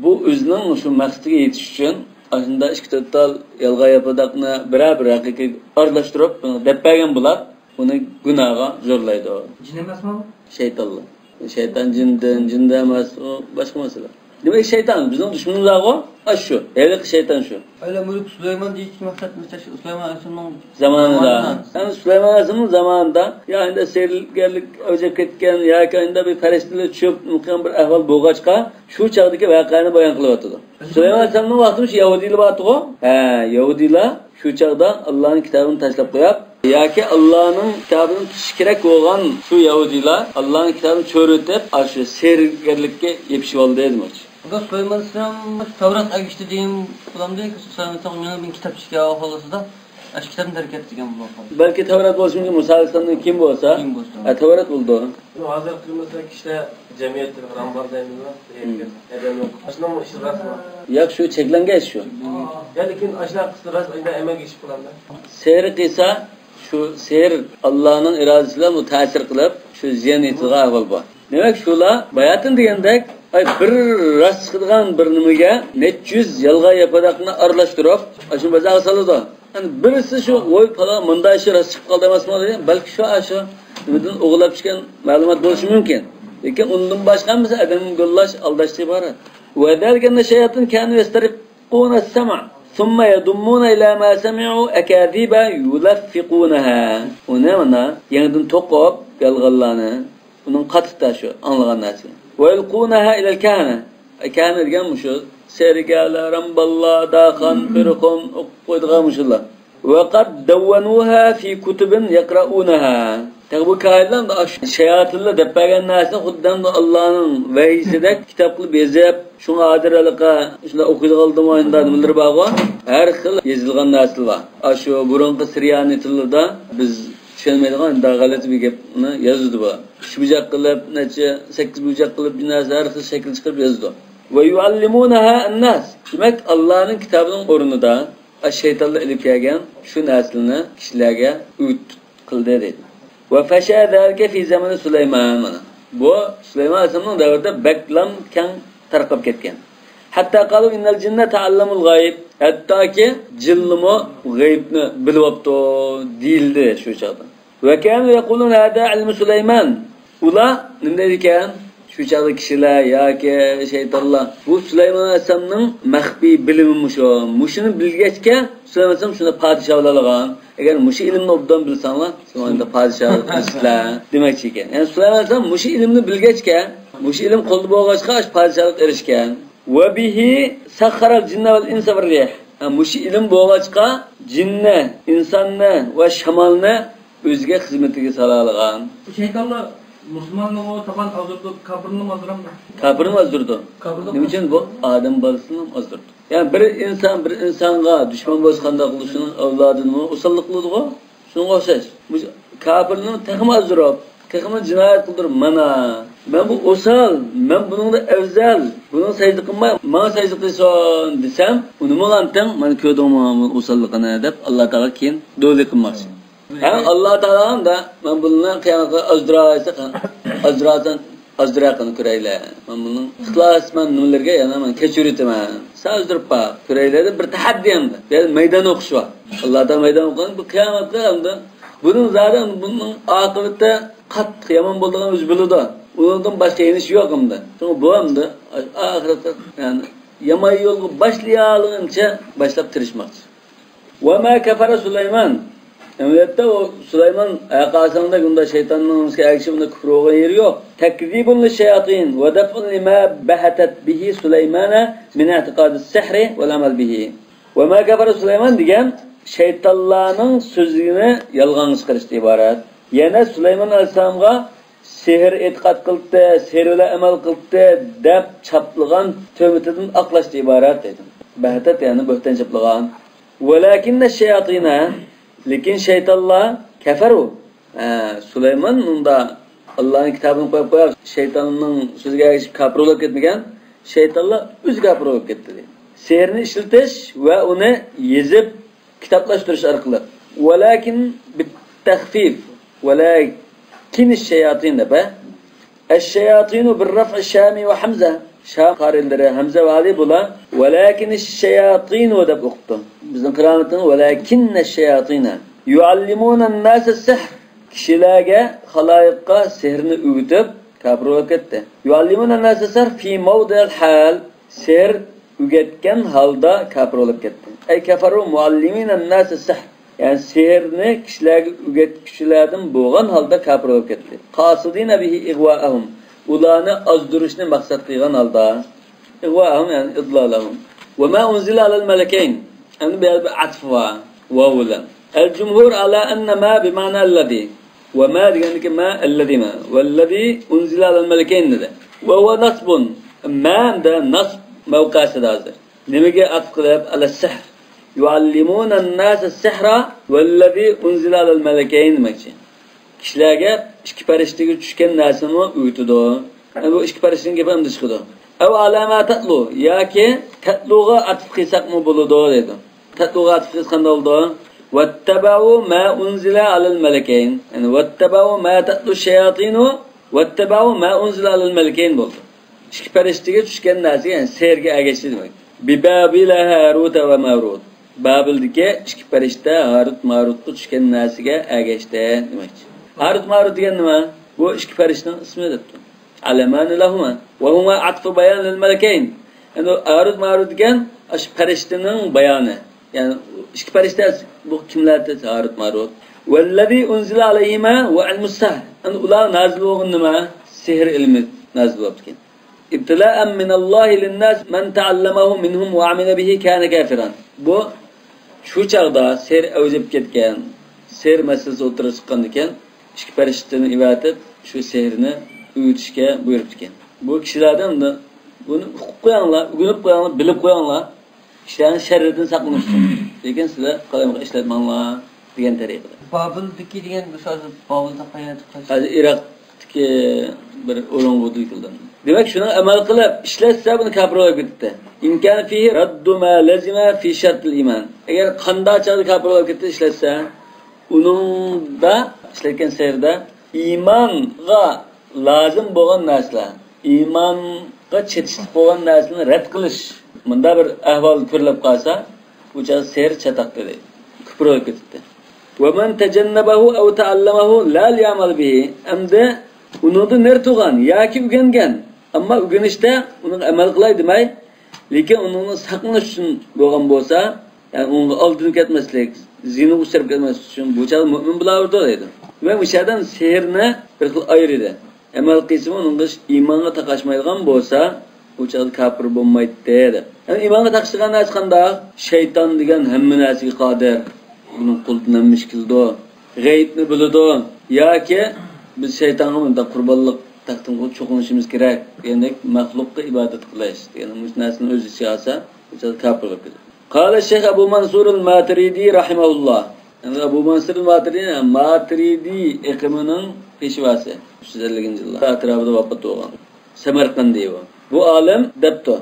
bu o'zining shu maqsadiga yetish uchun aslida ikki to'rtal yolg'on yapadiqni bir haqiqiy aralashtirib deb qo'ygan bo'lib, uni gunohga zo'rlaydi. Jin emasmi? Shaytonlar. Shayton jindan emas, o boshqa masala. Demek şeytan bizim düşmanımız o. Şu. Evlilik şeytan şu. Öyle Mülk Süleyman diye iki maksat Süleyman Aleyhisselam'ın zamanında. Yani Süleyman Aleyhisselam'ın zamanında yani de sergerlik öcek etken ya kayında bir perestili çöp mümkün bir ahval boğaçka şu çağdaki vakayını bayan kılıvatıdı. Süleyman Aleyhisselam'ın vaktimiz Yahudili batı o. Yahudiler şu çağda Allah'ın kitabını taşlap koyup ya ki Allah'ın kitabını şirek olan şu Yahudiler Allah'ın kitabını çöğretip şu sergerlikке yepşi oldu dedim hocam. Bugün Süleyman Aleyhisselam Tevrat agişti diyeyim bulam değil ki Süleyman Aleyhisselam bir kitap çıkıyor olası da aşk kitabını terk etti diyen bulam. Belki Tevrat olsun ki Musa Aleyhisselam'ın kim olsa Tevrat buldu. Hazır kılmasa kişide cemiyettir, rambar deniliyor. Neden yok? Aşına mı işi rast mı? Yak şu çeklengeç şu. Ya lekin aşına kısa rast ayda emek iş kullandı. Seyir kıysa şu seyir Allah'ın iradesiyle bu tesir kılıp şu ziyan itiga ahval bu. Demek şula bayatın diyendek bir rast çıkıdığın bir nimiga net yüz yalga yapadakını arlaştırıp aşın bazağı salıdı. Yani birisi şu oy falan mında işi rast çıkıp kaldı emas mı? Belki şu aşı ümidin oğulap çıkan malumat buluşu mümkün. Lekin ondan başka mesela adamın gollaş aldaştığı ibaret. Ve derken de şeyatın kendi yestariquna as-sama' thumma yadummuna ila ma sami'u akadiba yulaffiqunaha. O ne mana? Yeniden toqop yalğanlarını bunun qatıqda şu anlagan narsa. Ve yulqunaha ila al-kahana. Kahana degan şu sergalar, ramballar, daxan, firqon qo'ydigan muşullar. Ve qad dawwanuha fi kutubin yaqra'unaha. Tabi bu kaiddan da şeyatilla dep bergen narsa xuddan da Allah'ın vahiyiside kitap qilib bezep, şuna adiralıqa, şuna okuyup aldım oyunda nimalar var. Her xil yazılgan narsa var. Aşu burunqi Siriyani tilida biz tushunmaydigan da g'alati bir gapni yozdi bu. 3 bucaq qilib, necha 8 bucaq qilib bir narsa har xil shakl chiqarib yozdi. Va yuallimunaha an-nas. Demak Allohning kitobining o'rnida shaytonlar ilib kelgan shu naslni kishilarga o't qildi dedi. Va fasha zalika fi zamani Sulaymon. Bu Sulaymon alayhisolamning davrida baklam keng tarqab ketgan. Hatta qalu innal jinna ta'allamul g'ayb. Hattoki jinlimi g'aybni bilyapti deyildi shu chaqda. Va kanu yaqulun hada ilmu Sulaymon. Ular nima ekan? Shu chaqda kishilar yoki shaytonlar bu Sulaymon alayhisolamning maxfiy bilimi shu. Mushuni bilgachga Sulaymon alayhisolam shuni podshohlargan. Agar mushi ilmni obdan bilsanglar, shunda podshoh sizlar demakchi ekan. Ya'ni Sulaymon alayhisolam mushi ilmni bilgachga, mushi ilm qo'lda bo'lg'achqa podshohlik erishgan. Wa bihi sakhara al-jinna wal-insa bir-rih. Mushi ilm bo'lg'achqa jinni, insonni va shamolni o'ziga xizmatiga so'ralgan. Shaytonlar musulmonlarga taqan azurdi, qabrni mazramdi. Qabrni mazurdi. Nima uchun bu odam bolasini mazurdi? Yani bir insonga dushman bo'lganda qilishning avlodini usullik qiladi-ku. Shunga o'xshash. Qabrni taxmi azrob, taxmi jinoyat qildirib mana ben bu osal, ben bunun da evzel, bunun secde qilmay, bana secde qilsin desem, uni mo'lantan, men ko'rdim osalligini deb Alloh taolo keyin do'li qilmoqchi. Hem Alloh taolo da men buni qiyomatga azdraqini ko'raylar. Men buni ixlosman nimalarga yana men kechiritaman. Sazdirpa ko'raylar bir tahaddi hamda. Yani meydan o'qish bor. Alloh taolo meydan o'qigan bu qiyomatda hamda bunun zaten bunun akıbette qattiq yomon bo'lganini o'zi biladi. Ondan başka iniş yok hamda. Çünkü bu hamda ahirette yani yomon yo'lga başlayalınca başlab tirishmoqchi. Wa ma kafara Sulaymon. Emniyette o Süleyman ayakasında bunda şeytanın ayakşımında küfür olan yeri yok. Tekzibun li şeyatin ve def'un lima behatet bihi Süleymana min i'tikadis sihri vel amel bihi. Ve ma kafara Süleyman diyen şeytanların sözünü yalgan çıkarıştı ibaret. Yine Süleyman Aleyhisselam'a sihir etiqat qildi, sihir ile amel qildi deb çaplıgan töhmetinden aqlaştı ibaret dedim. Behatet yani böhten çaplıgan. Velakinne şeyatina lekin şeytanlar keferu. Süleyman'ın da Allah'ın kitabını koyup şeytanın sözüge kafir olup ketmegen, şeytanlar öz kafir olup ketdi. Sihirini işletiş ve onu yazıp kitaplaştırış arkalı. Velakin bit-tahfif. Velakin şeyatin de be. Eş-şeyatinu bir-raf'i Şami ve Hamza. Şam karilleri Hamza ve Ali bula. Velakin eş-şeyatinu de okudum. Bizim kırametin velakinne şeyatina yuallimunan nase sihr. Kişilerge, halayıkka sihrini ügütüp kafir olup ketdi. Yuallimunan nase sihr fi mevdil hal. Sihr ügetken halda kafir olup ketdi. Ey kafaru mualliminen nase sihr. Yani sihirini kişilerge ügetkişilerden boğan halda kafir olup ketdi. Qasidina bihi igvaahum. Ularni azdırışını maksat qilgan halda. İgvaahum yani idlalahum. Ve ma unzila alel melekeyn. Yani bir atfa vavula. El-cumhur ala enne ma bimana alladhi. Ve ma diyeni ki ma alladhi ma. Vellezî unzila alel melekeyn dedi. Ve huve nasbun. Ma da nasb mevkasıdır hazır. Nemege atf qilib ala sihr. Yuallimunan nase sihra vellezî unzila alel melekeyn demekçi. Kişilerge iki perişteki düşken narsını uyutudu. Yani bu iki periştenin gibi hem çıkıdı. Ev alama tatlu. Ya ki tatluğa atıf kıysak mı buludu dedi. Tatluğa atıf kıysak ne oldu? Vettebavu ma unzila alel melekeyn. Yani vettebavu ma tatlu şeyatinu. Vettebavu ma unzila alel melekeyn buldu. İki perişteki düşken narsı yani sergi ağaçlı demek. Bibabila Harut ve Marut. Babil'deki iki perişte Harut Marut'u düşken narsıga ağaçlı demek. Harut Marut diyen nima? Bu iki periştenin ismi depti. Alemani lahuma. Ve huma atfu bayan lil melekeyn. Yani Harut Marut diyen aşı periştenin bayanı. Yani iki perişte bu kimlerdir Harut Marut? Vellezî unzila aleyhima ve ilmus sihr. Yani ular nazil olgun nima? Sihir ilmi nazil oldu. İbtilâen minallahi linnâs men teallemahu minhum ve amile bihi kâne kafiran. Bu şu çağda sihir evcep ketken, sihir meselesi oturup çıkan iken ikki farishtani ibatib shu sehrni uyutishga buyuribdi ekan. Bu kishilardan da buni uqib qo'yinglar, o'rganib qo'yinglar, bilib qo'yinglar. Kishilarning sharridan saqlanish uchun. Lekin sizlar qalamga ishlatmanglar degan tariqada. Babildiki degan bu so'z Babilda qayerda qiladi? Hozir Iroqdagi bir o'rong'uda qildim. Demak, shuni amal qilib ishlatsa buni kafir bo'lib ketdi. İmkan fihi raddu ma lazima fi shartil iman. Agar qandoqchalik kafir bo'lib ketdi ishlatsa, uningda ishlatgan sehrda iymonga lozim bo'lgan narsalar, iymonga chetishib bo'lgan narsalarni rad qilish, bunda bir ahvol ko'rilib qolsa, bu sehr chataq dedi. Kufr bo'lib ketdi. Wa man tajannabahu aw ta'allamahu la ya'mal bihi. Amda uningda ner tug'an yoki o'rgangan, ammo o'rganishda uni amal qilay demay, lekin uni saqlanish uchun bo'lgan bo'lsa, ya'ni unga oldin ketmaslik, zina usirib ketmaslik uchun bu chal mu'min bo'lardi dedi. Va o'shadan sehrni bir xil ayirdi. Amal qilsa unga iymonga taqashmaydigan bo'lsa, bu chal kafir bo'lmaydi dedi. Yani iymonga taqishgan narsa qanday? Shayton degan hamma narsaga qodir. Bunun qo'lidan mishkildi. G'aybni biladi. Yoki biz shaytonga bunda qurbonlik taqdim qilib cho'qinishimiz kerak. Ya'ni maxluqqa ibodat qilish. Ya'ni bu narsani o'zi siyasa, bu chal kafir bo'ladi. Qala Şeyh Abu Mansur al-Maturidi rahimahullah. Yani Abu Mansur al-Maturidi iqimining peshvasi 350-yillar atrofida vafot bo'lgan. Samarqandiy bu. Bu alim debto.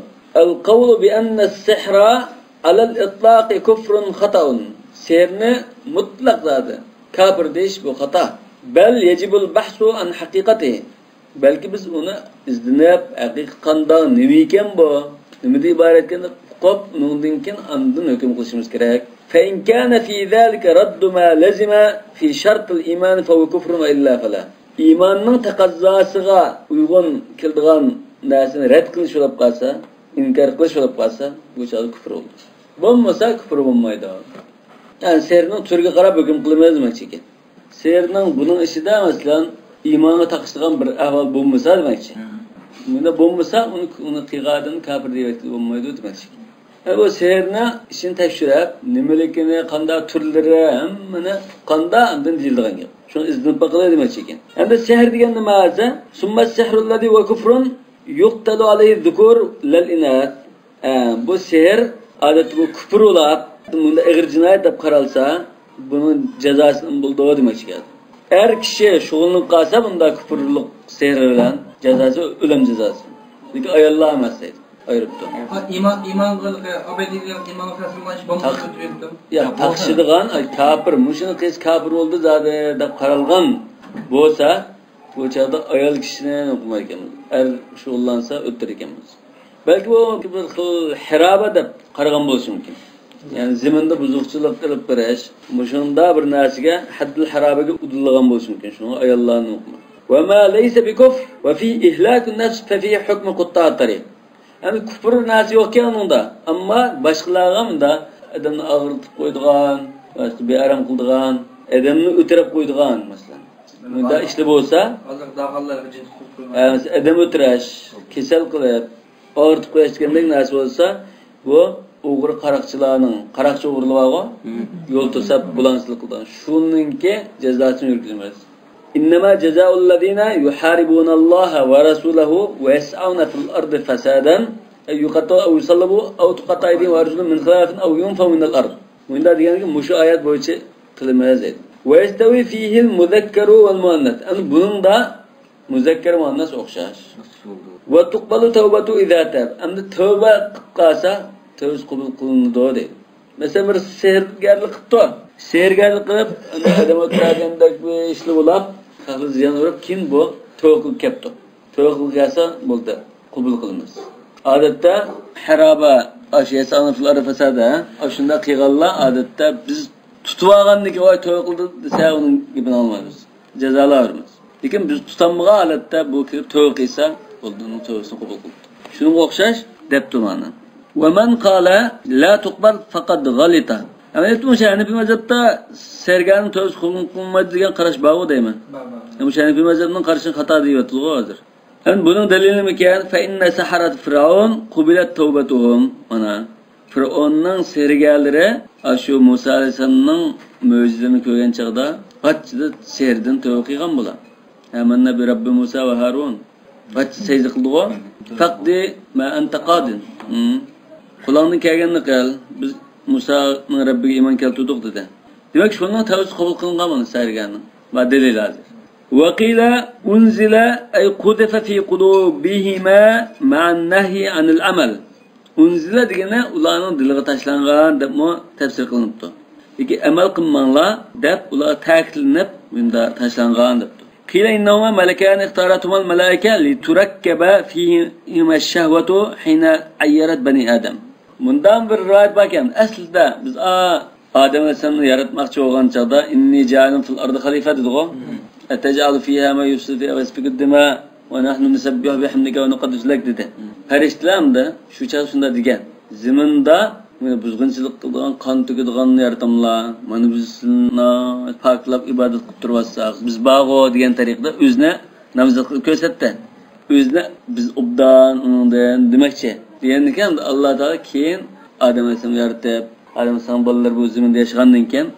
Al-qawlu bi anna as-sihra ala al-itlaq kufrun khata'un. Sehrni mutlaq zodi kafir deyish bu xato. Bal yajibul bahsu an haqiqatihi. Balki biz uni izlab haqiqat qanday nima ekan bu, nimadan iborat ekan qop undan keyin andin hukm qilishimiz kerak. Fa in kana fi zalika raddu ma lazima fi shart al-iman fa huwa kufrun wa illa fala. İmanning taqozzosiga uyg'un keladigan narsani rad qilish bo'lib qolsa, inkor qilish bo'lib qolsa, bu chal kufr bo'ldi. Bo'lmasa kufr bo'lmaydi. Yani sehrning turiga qarab hukm qilmaymiz demakchi. Sehrning buning ishida masalan iymonga taqishgan bir ahvol bo'lmasa demakchi. Bunda bo'lmasa uni qiyqadan kafir deb bo'lmaydi demakchi. Bu sehrni ishini tekshirib, nimaligini, qanday turlari, hammani qanday undan deyilgan gap. Shuni izlab baqilay demakchi ekan. Endi sehr degan nima o'zi? Summa sihrul ladhi wa kufrun yuqtalu alayhi dhukur lal inath. Bu sehr odat bu kufr bo'lib, bunda ig'ir jinoyat deb qaralsa, buning jazosini buldi demakchi ekan. Her kishi shug'ullanib qolsa, bunda kufrlik sehr bilan jazosi o'lim jazosi. Lekin ayollar emas deydi. Ayırıptı. İman kılığı, abediyliğin iman kasılmış bomba götürüyordum. Ya takşıdıgan, kafir, muşunu kez kafir oldu zaten da karalgan bolsa, bu çağda ayal kişine okumayken, er şuullansa öttürükemiz. Belki bu bir hiraba da karagan bolsun mümkün. Yani zeminde buzukçuluk kılıp biriş, muşunda bir nasiga haddil hirabaga udulgan bolsun mümkün. Şunu ayallarını okuma. Ve ma leyse bi kufr ve fi ihlakun nefs fe fi hukmu kuttaat tariq. Yani küfür nasi yokken onda. Ama başkalarına da adamını ağırtıp koyduğun, başka bir aram kıldığın, adamını ötürüp koyduğun mesela. Bunda işte bu olsa, adam ötüreş, kesel kılıp, ağırtıp koyduğun nasi olsa, bu Uğur karakçılarının, karakçı uğurlu var o, yol tutsap bulansızlık kıldığın. Şununki cezasını yürütülmez. İnnemâ cezâullezîne yuhâribûnallâhe ve rasûlehu ve yes'avne fil ardı fesâden yuqattâ ev yusallabu ev tuqattâ eydîn ve arjulun min khilâfin ev yunfav minel ard. Bunda diyen ki muşu ayet boyunca kılınmaya zeydi. Ve yestevi fîhil muzekkeru vel muannet. Yani bunun da muzekker muannes okşaş. Ve tuqbalu tevbetu izâ teb. Hem de tövbe kılsa tövbe kabul kılındı deydi. Mesela bir sehergarlik qıptı. Sehergarlik qılıp, adam ötüragandek bir işli bulap, kahlı ziyan uğrap, kim bu? Tövbe kepti. Tövbe gelsa buldu. Kabul kılınmaz. Adette haraba aşiyesi anıfları fesada, aşında kıyğalla adette biz tutuvağandaki o tövbe kıldı dese onun gibi almayız. Cezalı ağırmaz. Lekin biz tutanmağa alette bu tövbe kıysa, olduğunun tövbesini kabul kıldı. Şunun okşaş, depti mana. وَمَنْ قَالَ لَا تُقْبَلْ فَقَدْ غَلِطَ. Yani etmişler, Hanefi mezhepte serganın tövbesi kılınmaydı diyen karış bağı değil mi? Bu Hanefi mezhebinin karşısında hata diye yatılıyor hazır. Yani bunun delili mi ki? فَاِنَّ سَحَرَةِ فِرَعُونَ قُبِلَتْ تَوْبَتُهُمْ. Firavun'un sergâleri şu Musa Aleyhisselam'ın mucizelerini görgen çağda Qaçda sehrdan tövbe qilgan bular. Amanna bi Rabbi Musa va Harun. Qaç secde qildi-ku. Faqdi ma anta qadin. Qulonning kelganini qil. Biz Musa'nın Rabbiga iymon keltirdik dedi. Demak, shundan tavsiz qabul qilingan buni sayirganning. Va dalil hozir. Wa qila unzila ay qudifa fi qulubihima ma'an nahyi anil amal. Unzila degani ularning diliga tashlangan deb tafsir qilinibdi. Lekin amal qilmanglar deb ular ta'kidlanib, bunda tashlangan debdi. Qila innahuma malakan ikhtaratumal malaika li turakkaba fihim ash-shahwatu hina ayyarat bani adam. Bundan bir rivoyat bor ekan. Aslida biz Adem alayhisolamni yaratmoqchi bo'lgan chaqda inni ja'alun fil ardi khalifa dedi-ku. Atajalu fiha ma yufsidu wa yasfiku dima va nahnu nusabbihu bihamdika wa nuqaddisu lak dedi. Farishtalarni shu chaq shunda degan. Ziminda buzg'unchilik qilgan, qon to'kadigan yaratamlar, mana bizni paklab ibodat qilib turibsak, biz bag'o degan tariqada o'zini namozat qilib ko'rsatdi. O'zini biz obdan undan demakchi. Degandan Alloh taolo keyin Adem alayhisolamni yaratib, Adem alayhisolam bolalar bu ziminda yashagandan keyin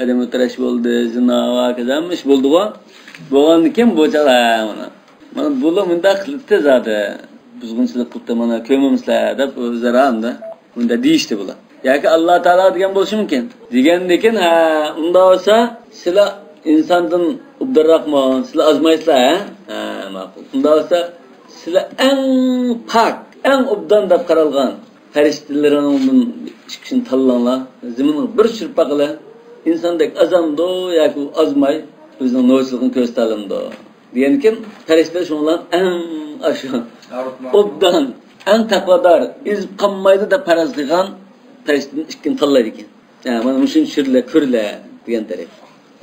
Adem o'tirash bo'ldi, zina va kazamish bo'ldi-ku. Bo'lgandan keyin bu chala mana bular bunda qilibdi zodi. Buzg'unchilik qilibdi, mana ko'mimizlar deb o'zlarimda bunda deyishdi bular. Yoki Alloh taolo degan bo'lishi mumkin. Degandan ha, unda bo'lsa sizlar insondan ubdarroqmon, sizlar azmaysizlar, ha? Ma'qul. Unda bo'lsa sizlar eng pak, eng obdan deb qaralgan farishtalarning chiqishini tanlanglar. Ziminning bir chirpaqila insondek azamdo yoki azmay o'zining no'chiligini ko'rsatamdi. Degankin farishtalar shunlar eng ashu obdan eng taqvodor iz qolmaydi deb faraz qilgan farishtaning ikkini tanlaydi ekan. Yani mana mushun shirlar ko'rlar degan tariq.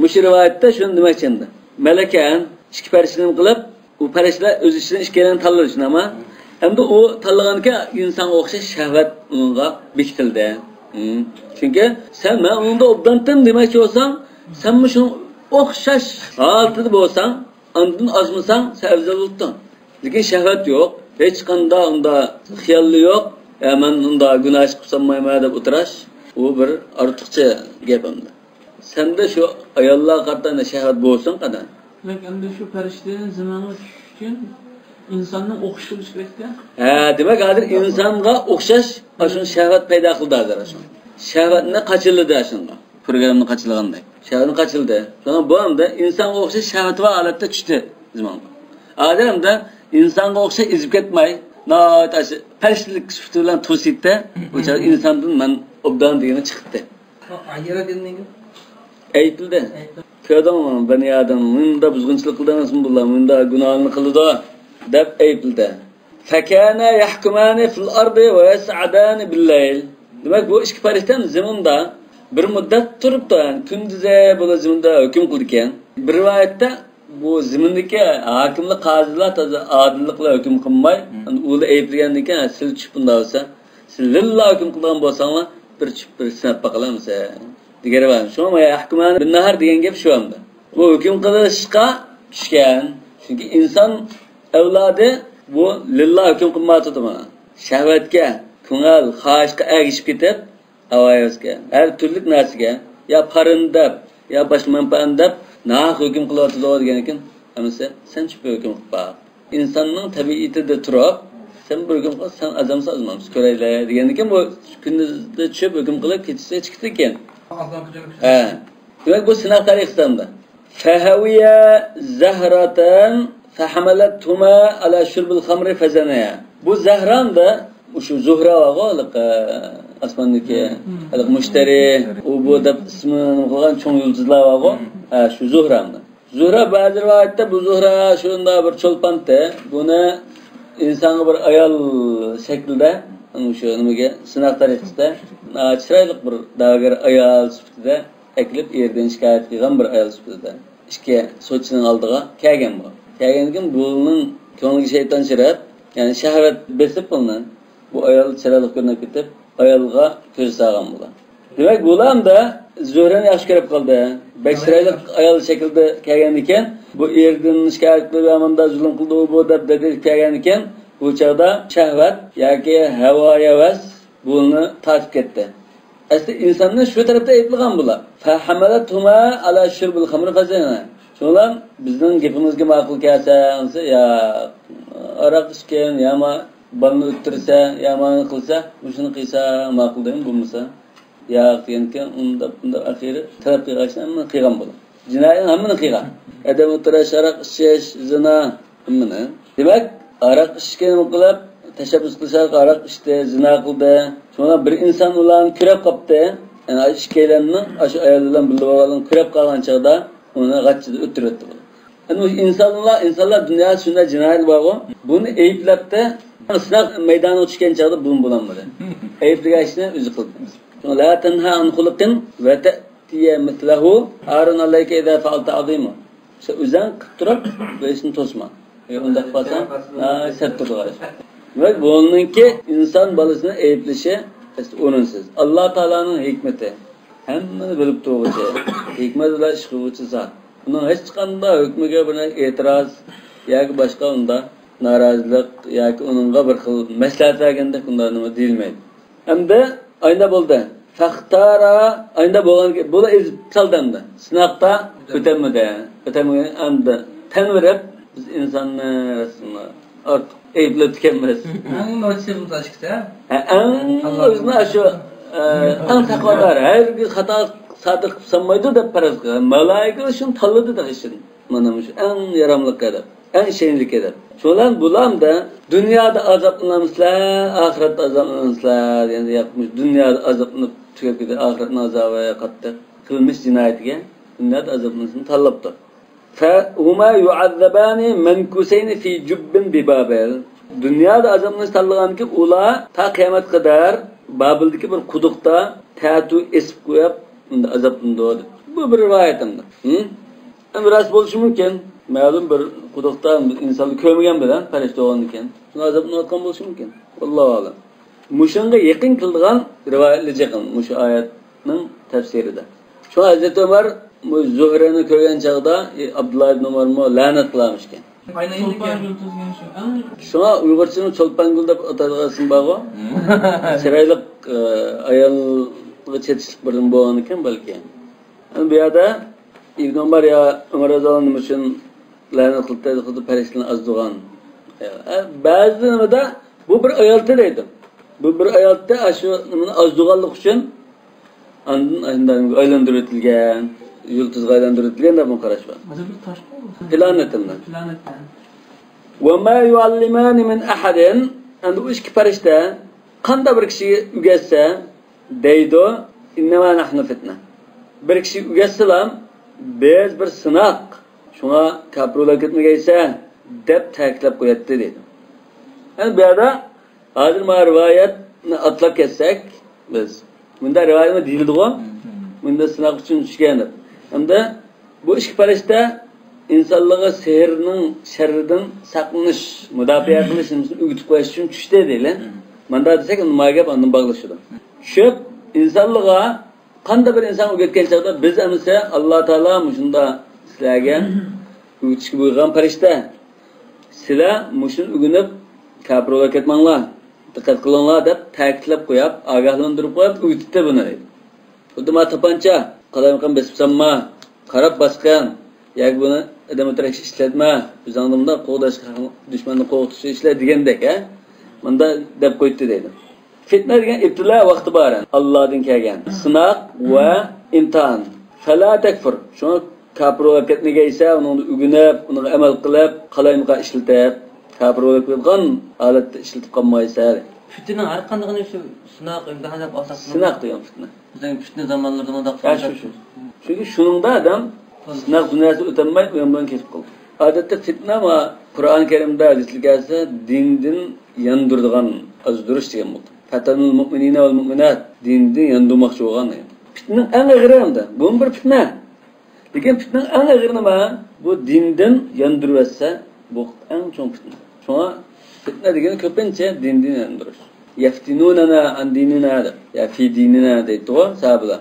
Mush rivoyatda shuni demoqchimdi. Malakan ikki farishtadan qilib, u farishtalar o'z ishidan ikkilarini tanlash nima? Endi u tanlaganka insonga o'xshash shahvat unga bekitildi. Chunki sen men unda obdantin demoqchi bo'lsang, sen mushun o'xshash holatda bo'lsang, ondan ozmasang, sen afzal bo'lding. Lekin shahvat yo'q, hech qanday unda xiyolli yo'q. Men unda gunoh qilmayman deb o'tirash, u bir ortiqcha gap endi. Senda shu ayollar qatdan shahvat bo'lsin qada. Lekin endi shu farishtaning zimonga tushish uchun insonning o'qishi bo'lishi kerak-da. Demak, hozir insonga o'xshash shu shahvat paydo qildi hozir shu. Shahvatni qachildi shunga. Programni qachilganday. Shahvatni qachildi. Sonra bu hamda insonga o'xshash shahvat va holatda tushdi zimonga. Odamda insonga o'xshash izib ketmay, notashi farishtalik sifati bilan to'sitda, o'sha insondan men obdan degani chiqdi. Ayyara deganning Aytildi. Ko'rdingmi, bani odam bunda buzg'unchilik qildamasmi bular, bunda gunohni qildi deb aytildi. Fakana yahkumani fil ardi va yas'adani bil-layl. Demak, bu ikki farishta ziminda bir muddat turibdi. Kunduzi bu ziminda hukm qilgan. Bir rivoyatda bu zimindagi hokimlik qozilar toza odillikla hukm qilmay, uni aytgandan keyin sil chipunda bo'lsa, siz lillah hukm qilgan bo'lsanglar, bir chip bir sinab baqalamiz. Digeri var. Şu ama yahkumani bin nahar degan gap shu hamda. Bu hukm qilishga tushgan. Chunki inson avlodi bu lillah hukm qilmaydi-mi? Shahvatga, ko'ngil, xohishga ergishib ketib, avayosga, har turli narsaga, ya parindab, ya boshqa manfaatdab nah hukm qilyapti degan ekan. Hamsa sen shu hukm qilib baq. Insonning tabiatida turib, sen bir hukm qil, sen azamsa azmamiz ko'raylar degan ekan. Bu kunduzda tushib hukm qilib ketsa chiqdi ekan. Demek bu sınav tarixsanda. Fahawiya zahratan fahamalatuma ala shurbil khamri fazanaya. Bu Zahran da şu Zuhra var asmandaki müşteri bu da ismini qo'ygan cho'ng yulduzlar var. Şu Zuhra'nda. Zuhra ba'zi rivoyatda bu Zuhra shunda bir cho'lpanda buni insonga bir ayol shaklida şu nimaga sınav tarixida chiroyli bir da'vogar ayol sifatida eklib yerdan shikoyat qilgan bir ayol sifatida ishga sochining oldiga kelgan bu. Kelgandan buning ko'ngliga shayton chirab, ya'ni shahvat besib bo'lgan. Bu ayol chiroyli ko'rinib ketib, ayolga ko'z solgan bular. Demak, bular da Zuhrani yaxshi ko'rib qoldi. Bek chiroyli ayol shaklida kelgan ekan, bu yerdan shikoyat qilib, amanda zulm qildi bu deb kelgan ekan, bu chaqda shahvat yoki havo havas buni tortib ketdi. Aslında insanlar şu tarafda ayıplagan bular. Fahamalatuma ala şurbil hamr fazana. Şolan bizning gapimizga ma'qul kelsa, ya aroq ichgan, ya ma balni o'ttirsa, ya mani qilsa, shuni qilsa ma'qul deymi bo'lmasa? Ya degankan unda axiri taraf qilishni hamma qilgan bo'ladi. Jinoyat hammani qilgan. Adam o'tirish, aroq ichish, zina hammani. Demak, aroq ichgan qilib tashabbus qilsa, aroq ichdi, zina qildi. Sonra bir inson ularni ko'rib qopdi. Yani ichganlarni shu ayol bilan birga bo'lgan ko'rib qolgan chaqda uni g'achchida o'tiribdi. Yani insonlar dunyoda shunday jinoyat bor-ku, buni ayblabda sinaq maydoniga tushgan chaqda buni bo'lanmadi. Ayblagan ishni o'zi qildi. La tanha an xuluqin va ta'tiya mislahu arun alayka idza fa'alta azima. Shu o'zan qilib turib, bu ishni to'sma. Unda qilsang, sert turadi. Ve bununki insan balısını eyipleşe onunsiz. Allah Teala'nın hikmeti. Hemmini bilip doğucu. Hikmet ile işkıvıcı zat. Bunun hiç çıkanda hükmüge buna itiraz, ya ki başka onda narazılık, ya ki onunla bir xil meslahat vergende bunlarını değilmeydi. Hem de aynı buldu. Faktara aynı boğan ki, bu da saldandı. Sınavda ötemedi. Ötemedi. Hem de ten verip biz insanlar arasında artık eyüple tükenmez. Hangi notisi bu taşıkta? Özüne şu en takvadar. Her bir hata sadık sanmaydı da paraz kılar. Malaika şunu talladı da işin. Manamış en yaramlık kadar. En şeyinlik kadar. Şolan bulam da dünyada azaplanmışlar, ahirette azaplanmışlar. Yani yapmış dünyada azaplanıp tüketip ahiretin azabıya kattı. Kılmış cinayetine dünyada azaplanmışsın tallaptı. فَهُمَا يُعَذَّبَانِ مَنْكُسَيْنِ فِي جُبٍّ بِبَابَلِ Dünyada azapını sallagan ki ula ta kıyamet kadar Babil'deki bir kudukta tatu esip koyup azapını doğdu. Bu bir rivayetimdir. Biraz buluşu mümkün. Malum bir kudukta insanı kömügen bilen perişte olan iken. Şuna azapını atkan buluşu mümkün. Allahu alem. Muşanga yakın kıldıgan rivayetli yakın. Muşu ayetinin tefsiri de. Şu Hazreti Ömer Zuhre'ni köygen çağda Abdullah ibn Ömer mu lanet kılamışken. Aynen şu. Şuna Uygurçunun çolpan gülde atadığasın bağı. Sıraylık ayallığı çetişlik birinin boğan iken belki. Yani bir yada İbn Ömer ya Ömer Azalan'ın için lanet kılıp perişliğini azdıgan. Bazılarında da bu bir ayaltı deydi. Bu bir ayaltı azdıganlık için andın aylandırıtılgen. Yıldız aylandırıtılgen de bu karış var. Acaba bir taş mı? Planetinden. Planetten. وَمَا يُعَلِّمَانِ مِنْ أَحَدٍ And bu iki perişte kanda bir kişiyi ügesse deydi اِنَّمَا نَحْنُ فِتْنَةً Bir kişi ügesselam biz bir sınak şuna kaprolak etmeyse dep teklip koyattı dedi. Yani bir arada hazır ma rivayetini atlak etsek biz bunda rivayetine değildi o. Bunda sınak için düşkendir. Hem de bu iki perişte insanlığa sehirinin şerrinden saklanış, müdafaa kılış için ügütüp koyuş için düştü değil. Manda desek onu gap ondan bağlaşırdı. Şu insanlığa kanda bir insan ügütken çağda biz emse Allah Teala muşunda sizlerge ügütüşü buyurgan perişte sizler muşun ügünüp kafir olarak etmanlar, dikkat kılınlar dep teklif koyup, agahlandırıp koyup ügütüp de bunu deydi. Uduma tapanca, kalaymakam besip sanma, karab baskan, yak bunu adamı terakşi işletme, biz anlamda qoğdaş düşmanın qoğutuşu işler degендek, manda dep koydu deydi. Fitne degen ibtila vaqti baren, Allah'dan kelgen. Sınak ve imtihan. Fela tekfur. Şunu kafir olarak etmegeyse, onu ügünüp, onu emel kılıp, kalaymakam işletip, kafir olarak etken alet işletip kalmaysa. Fitnenin her kandığını şu sınak, imtihan hep alsak. Sınak diyorum fitne. Bizden fitne zamanlarda mı da şu. Çünkü şununda adam sınak dünyası ötenmeyip uyanmadan kesip kaldı. Adette fitne ama Kur'an-ı Kerim'de hadisli gelse dindin yandırdığın azdırış diyen oldu. Fetanul mu'minine vel mu'minat dindin yandırmakçı olan. Fitnenin en ağırı hem de. Bu bir fitne. Lakin fitnenin en ağırı ama bu dindin yandırırsa bu en çok fitne. Şuna fitne degen köpünçe dindin yandırır. يَفْتِنُونَنَا عَنْ دِينِنَا ya fi dinina deydi o sahabeler.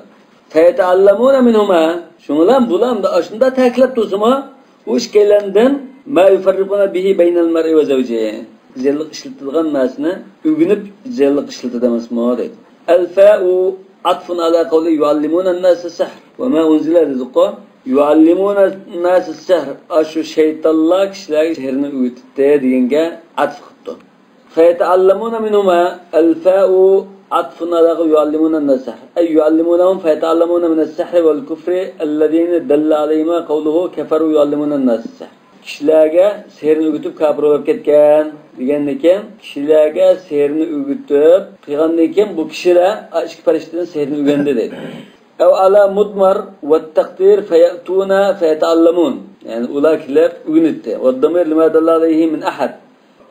فَيَتَعَلَّمُونَ مِنْهُمَا Şunlar bulam da aşında teklif tuzuma o işkelenden مَا يُفَرِّقُونَ بِهِ بَيْنَ الْمَرْءِ وَزَوْجِهِ Güzellik işletilgan nasını ügünüp güzellik işletilmez mi o deydi. الْفَاءُ atfun ala qawli yuallimuna an-nasa sihr ve ma unzila rizqa yuallimuna an-nasa sihr. Aşu şeytanlar kişilerge sihrini öğütüpti degenge atf qıptı. Feyeta'allamuna minhuma al-fa'u atfun ala yuallimuna an-nasa sihr. Ay yuallimunahum feyeta'allamuna min as-sihr vel kufri alladhina dalla alayhima qawluhu kafaru yuallimuna an-nasa sihr. Kişilerge sihrini öğütüp kafir olup ketken degenden kişilerge sihrini öğütüp qilgandan bu kişiler ikki farishtaning sihrini öğrendi deydi. Ev ala mudmar ve takdir feyatuna feyeta'allamun. Yani ular kiler öğrenitdi. Ve damir lima dalla alayhi min ahad.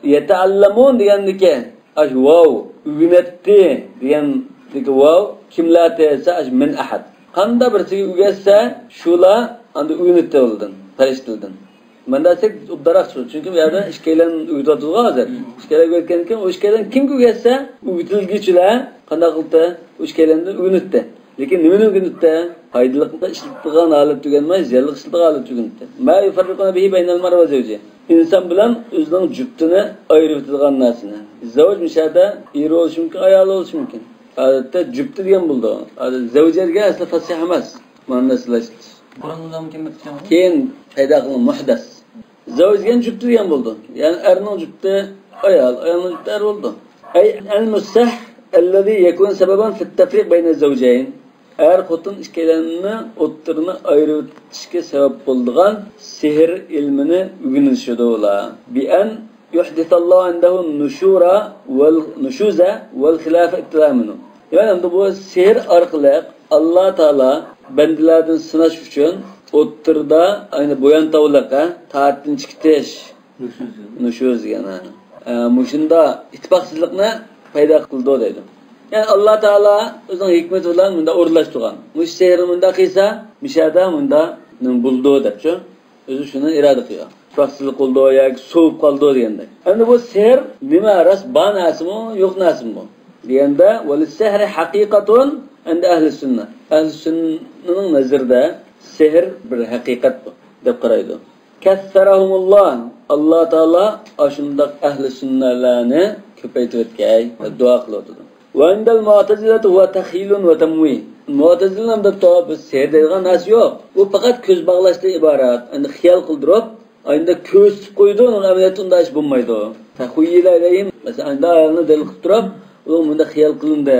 Yeta'allamun degenden aş vav öğrenetti degandagi vav kimlar desa aş min ahad. Qanda birsiga öğretsa şular anda öğrenitdi oldu farishtalardan. Mandasek ubdarak şu. Çünkü bu yerden işkeylen uyutatılıyor hazır. İşkeylen uyutkenken o işkeylen kim gügetse uyutulgiçiler qanday qildi o işkeylenden uyunutdi. Lekin nimani uyunutdi? Foydaliqda ishlatgan holat tuganmay, ziyonli ishlatgan holat tugandi. Ma yufarriquna bihi baynal mar'i va zawji. İnsan bilan o'zining juftini ayirib o'tadigan narsani. Zavj mishada er bo'lishi mumkin, ayol bo'lishi mumkin. Odatda jufti degan bo'ldi. Zavja degan asli fasih emas. Ma'noslashdi. Qur'onda kim aytgan? Keyin paydo qilgan muhdas. Zavj degan jufti degan bo'ldi. Ya'ni erning jufti ayol, ayolning jufti er bo'ldi. Ay al-musah allazi yakun sababan fi at-tafriq bayna az-zawjayn. Er xotin ikkilarini o'ttirini ayirishga sabab bo'lgan sehr ilmini o'rganishadi ular. Bi an yuhdisallohu indahu nushura wal nushuza wal khilafa ittilaminu. Yani bu sehr orqali Alloh taolo bandalardan sinash uchun o'ttirda ayni bo'yan tavlaqa ta'atdan chiqitish nushuz yana. Mushunda ittifoqsizlikni paydo qildi deydi. Yani Alloh taolo o'zining hikmati bilan bunda o'rlashtirgan. Mush sehr bunda qilsa, mishada bunda nim buldi debchi. O'zi shuni iroda qilgan. Ittifoqsizlik qildi yoki so'yib qoldi deganda. Endi bu sehr nima ras ba nasimi, yo'q nasimi deganda val sehr haqiqatun endi ahli sunnah. Ahli sunnahning nazarida sehr bir haqiqat bu deb qaraydi. Kassarahumulloh. Alloh taolo ashundaq ahli sunnahlarni ko'paytirib o'tgay va duo qiladi. Va indal mu'tazilatu huwa takhilun va tamwi. Mu'tazilalar debdi biz sehr degan narsa yo'q. Bu faqat ko'z bog'lashdan iborat. Endi xiyol qildirib, endi ko'z qo'ydi, uni amaliyotda unday ish bo'lmaydi. Taxuyyilayim, masalan, endi ayolni dil qilib turib, u bunda xiyol qilindi.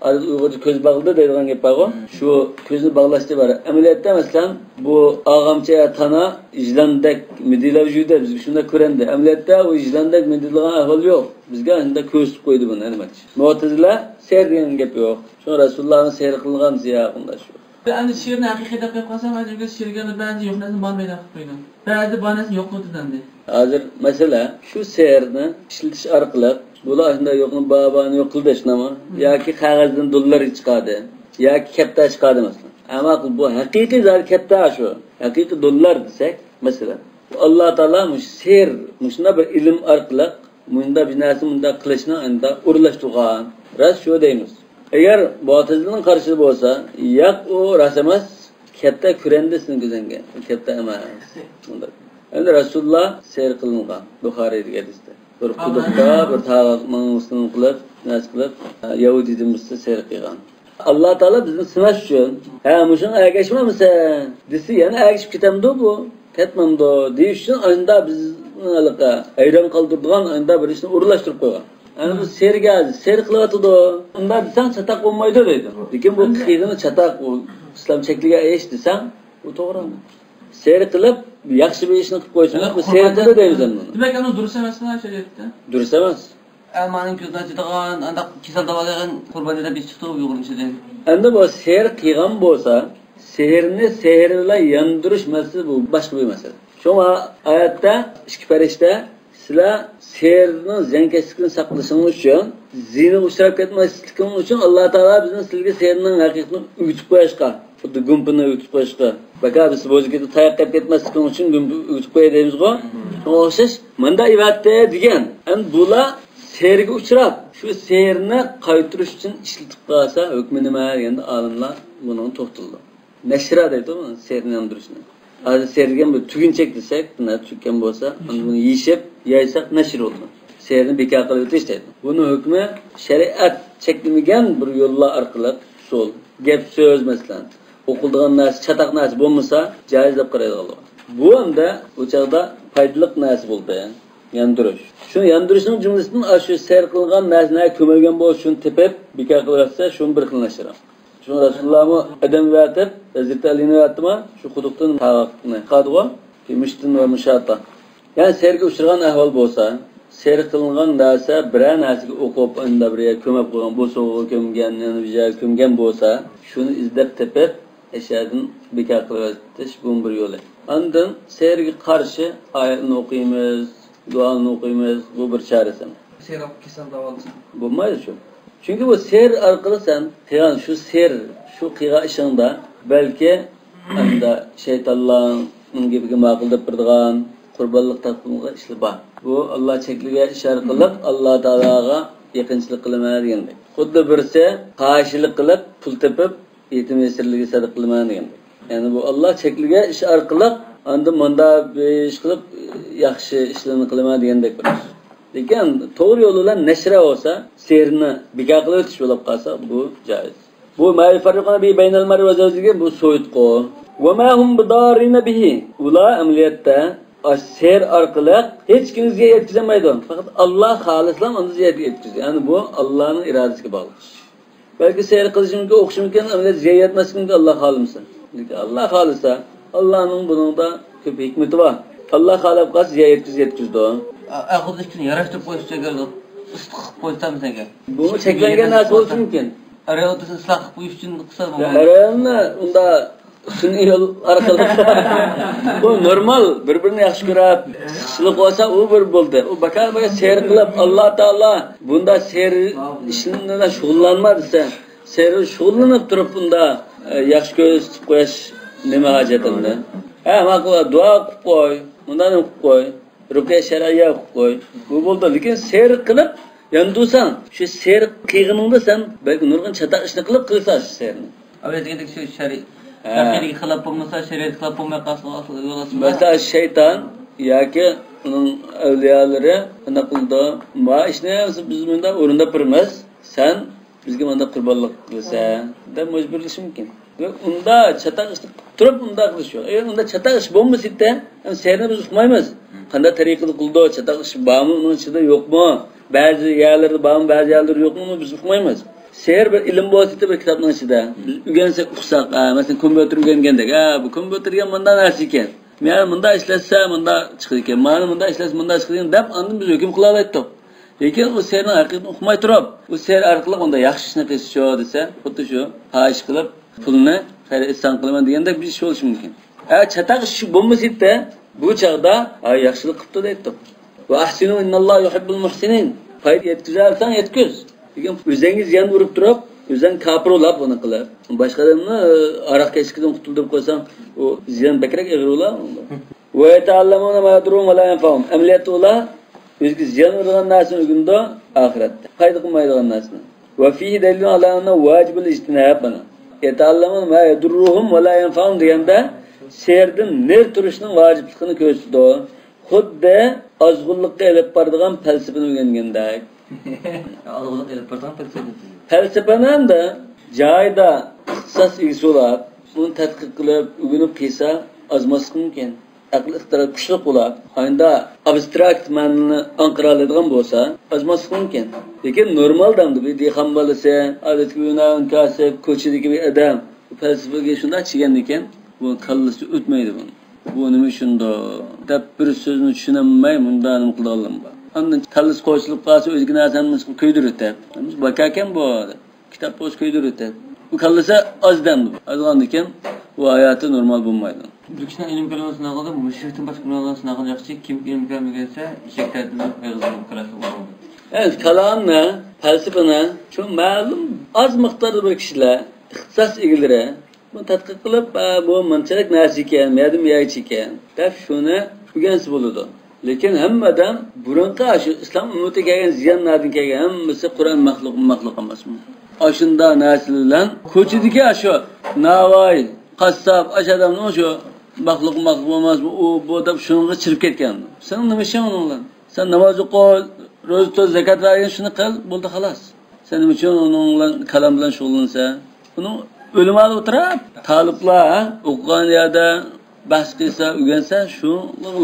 Aziz Uyg'urcha ko'z bog'ladi deydigan gap bor. Shu ko'zni bog'lashda bor. Amaliyotda masalan bu og'amcha tana ijlandek midilar vücuda biz shunda ko'rindi. Amaliyotda u ijlandek midilagan ahvol yo'q. Bizga endi ko'z qo'ydi buni demakchi. Mu'tazila sehr degan gap yo'q. Shu Rasulullohning sehr qilgan ziyaqında shu. Endi she'rni haqiqatda qo'yib qolsam, ajoyib she'rga ba'zi yo'q narsani bormaydi qilib qo'ygan. Ba'zi bor narsani yo'q qildi. Hozir masala shu seherni ishlatish orqali bular shunday yo'qni babani yo'q qildi shnama yoki qog'ozdan dollar chiqadi yoki katta chiqadi masalan. Ammo bu haqiqiy zar katta shu. Haqiqiy dollar desak masalan Alloh taolo mush ser mushna bir ilm orqali bunda bir narsa bunda qilishni anda o'rlashtirgan. Ras shu deymiz. Agar botilning qarshi bo'lsa, yo'q u ras emas, katta kurandisini ko'zanga, katta emas. Bunda endi Rasululloh ser qilingan Buxoriyda hadisda. Bir quduqda bir tağ muslim qilib, nas qilib, Yahudi dinimizda ser qilgan. Alloh taolo bizni sinash uchun, ha, mushuni agashmamisan, desa, yana agashib ketamdi bu, ketmamdi deyish uchun unda bizni alaqa ayron qoldirgan, unda bir ishni o'rlashtirib qo'ygan. Ana bu serga ser qilyotdi. Unda desang chataq bo'lmaydi deydi. Lekin bu qiyini chataq u islom shakliga esh desang, bu to'g'ri emas. Ser qilib yaxshi bir ishni qilib qo'yishni bu ser qildi deymiz buni. Demak, uni durust emasmi shariatda? Durust emas. Almaning ko'zdan chiqadigan, anda kasal davolagan qurbonida biz chiqdi u yo'g'rinchida. Endi bu ser qilgan bo'lsa, sehrni sehr bilan yandirish masalasi bu boshqa bir masala. Shoma oyatda ikki farishta sizlar sehrning zankashlikni saqlashingiz uchun, zina uchrab ketmasligingiz uchun Alloh taolo bizni sizga sehrning haqiqatini o'rgatib qo'yishga, xuddi gumpini o'rgatib qo'yishga, baka biz o'ziga tayoqqab ketmasligimiz uchun gumpi o'rgatib qo'yadimiz-ku. O'xshash menda ivatda degan. Endi bular sehrga uchrab, shu sehrni qaytarish uchun ishlatib qolsa, hukmi nima deganda olimlar buni to'xtaldi. Nashra deydi buni sehrni yondirishni. Hozir sergan bir tugunchak desak, buni tukkan bo'lsa, buni yeyishib, yaysak nashr bo'ldi. Sehrni bekor qilib o'tish deydi. Buni hukmi shariat cheklamagan bir yo'llar orqali usul gap söz mesela o'qildigan narsa chataq narsa bo'lmasa joiz deb qaraydilar. Bu anda bu chaqda foydali narsa bo'ldi. Yandirish. Shu yandirishning jumlasidan shu sayr qilgan narsaga ko'milgan bo'lsa shuni tepib bekor qilarsa shuni bir xillashtira. Shu Rasulullohmi adam vatib Hazrat Alini vatma shu quduqdan taqni qadva kimishtin va mushata. Yani sayrga uchragan ahvol bo'lsa, sayr qilingan narsa biror narsaga o'qib unda bir ko'mib qo'ygan bo'lsa, ko'mgan, yana bir joyga ko'mgan bo'lsa, shuni izlab tepib ashadin bekor qilish bu bir yo'li. Ondan sayrga qarshi oyatni o'qiymiz, duoni o'qiymiz, bu bir chorasi. Sayr olib kesal davolasa. Bo'lmaydi shu. Chunki bu sayr orqali sen qilgan shu sayr, shu qilgan ishingda balki unda shaytonlarning gapiga ma'qul deb turgan qurbonlik taqdimga ishli bor. Bu Alloh chekliga ishora qilib, Alloh taologa yaqinchilik qilaman degandek. Xuddi birsi qarshilik qilib, pul tepib, yetim yesirligiga sadaqa qilaman degandek. Yani bu Alloh chekliga ish orqali anda manda ish qilib yaxshi ishlarni qilaman degandek bir. Lekin to'g'ri yo'l bilan nashra bo'lsa, serni bekor qilib o'tish bo'lib qolsa, bu joiz. Bu ma'rifatuna bi baynal mar'i va zawjiga bu so'yitqo. Va ma hum bidarina bihi. Ular amaliyotda ser orqali hech kimga yetkazmaydi. Faqat Alloh xolislam unda yetkazadi. Ya'ni bu Allohning irodasiga bog'liq. Balki ser qilish mumkin, o'qish mumkin, amaliyot ziyatmas mumkin Alloh xolimsa. Lekin Alloh xolisa, Allohning buningda ko'p hikmati bor. Alloh xolab qolsa yetkazdi. Aqlda shuni yarashtirib qo'yishga keldi. Istiq qilib qo'ysam senga. Bu cheklangan narsa bo'lishi mumkin. Areotus isloq qilib qo'yish uchun qilsa bo'lmaydi. Areonni unda sun'iy yo'l orqali bu normal bir-birini yaxshi ko'rib, ishlik bo'lsa u bir bo'ldi. U bakar ser qilib Alloh taolo bunda ser ishlarida shug'ullanma desa, ser shug'ullanib turib bunda yaxshi ko'rsatib qo'yish nima hojat unda? Ma'qul duo qilib qo'y, bundan o'qib qo'y, ruqiya shar'iya o'qib qo'y. Bu bo'ldi, lekin ser qilib yandusan, shu ser qilganingda sen balki nurg'un chataq ishni qilib qilsa shu serni. Avvalgidek shu shariat Aqidagi xilaf bo'lmasa, shariat xilaf bo'lmay qolsa, mesela shayton yoki uning avliyolari nima qildi? Ma ishni biz bunda o'rinda turmiz. Sen bizga bunda qurbonlik qilsa, deb majburlash mumkin. Ve unda chataq ishni turib unda qilish yo'q. Agar unda chataq ish bo'lmasa-da, serni biz uqmaymiz. Qanday tariqada qildi, chataq ish bormi, uning ichida yo'qmi? Ba'zi yerlarda bormi, ba'zi yerlarda yo'qmi, biz uqmaymiz. Ser bir ilm bo'lsa bir kitobning ichida biz o'rgansak uqsaq, masalan kompyuter o'rgangandek, bu kompyuterga bunday narsa ekan. Men bunda ishlatsa, bunda chiqadi ekan. Meni bunda ishlatsa, bunda chiqadi ekan deb andin biz hukm qila oldik. Lekin u serni haqiqatni uqmay turib, u ser orqali unda yaxshi ishni qilsa desa, xuddi shu ish qilib pulni xayr-ihson qilaman degandek bir ish bo'lishi mumkin. Chataq ish bo'lmasa-da, bu chaqda yaxshilik qilibdi deydi. Va ahsinu innalloha yuhibbul muhsinin. Foyda yetkazarsan, yetkaz. Lekin o'zingiz yan urib turib, o'zing kafir bo'lib buni qilib, boshqalarni aroq kechkidan qutulib deb qo'ysang, u ziyon bakrak ig'rular. Va ta'allamuna ma yadrum va la yanfa'um. Amaliyat ular o'ziga ziyon urgan narsani o'g'inda oxiratda foyda qilmaydigan narsani. Va fihi dalilun ala anna vajibul ijtinab bana. Ta'allamuna ma yadurruhum va la yanfa'um deganda serdan ner turishning vojibligini ko'rsatdi. Xuddi ozg'unlikqa olib boradigan falsafani o'rgangandek. Alloh elib bergan Falsafadan da joyda ixtisos egasi bo'lib, buni tadqiq qilib, o'rganib qilsa, azmas mumkin. Aql ixtiro kuchli bo'lib, ayda abstrakt ma'noni anqara oladigan bo'lsa, azmas mumkin. Lekin normal damda bir dehqon bolasi, odatga unan kasb, ko'chadagi bir odam falsafaga shunday chigan ekan, bu kallasi o'tmaydi buni. Bu nima shunda deb bir so'zni tushunolmay bundan nima qila olmayman. Ondan kallis qo'shilib qolsa o'zga narsani ko'ydirib o'tadi. Biz bakakan bu kitob bo'sh ko'ydirib o'tadi. Bu kallasa ozdan bu. Azg'an ekan bu hayoti normal bo'lmaydi. Bir kishini ilm ko'rmasdan qoldi, mushrikdan boshqa birovlarni naql yaxshi, kim ilm ko'rmagansa, shekatni yozib qilasa bo'ladi. Evet, kalamni, falsafani shu ma'lum oz miqdorda bir kishilar ixtisos egalari buni tadqiq qilib, bu manchalik narsa ekan, medim yayichi ekan deb shuni o'rgansa bo'ladi. Lekin hammadan burunqa shu islom ummatiga kelgan ziyonlardan kelgan hammasi Qur'on maxluq emasmi? Ashunda narsalar ko'chidagi shu navoiy, qassob, ashadamning shu maxluq emasmi? U bu deb shunga chirib ketgan. Sen nima ishing uninglar? Sen namoz o'qi, ro'za tut, zakat bergan shuni qil, bo'ldi xolos. Sen nima uchun uninglar kalam bilan shug'ullansa, buni o'limada o'tirib, taliblar o'qigan yerda bahs qilsa, o'rgansa, shu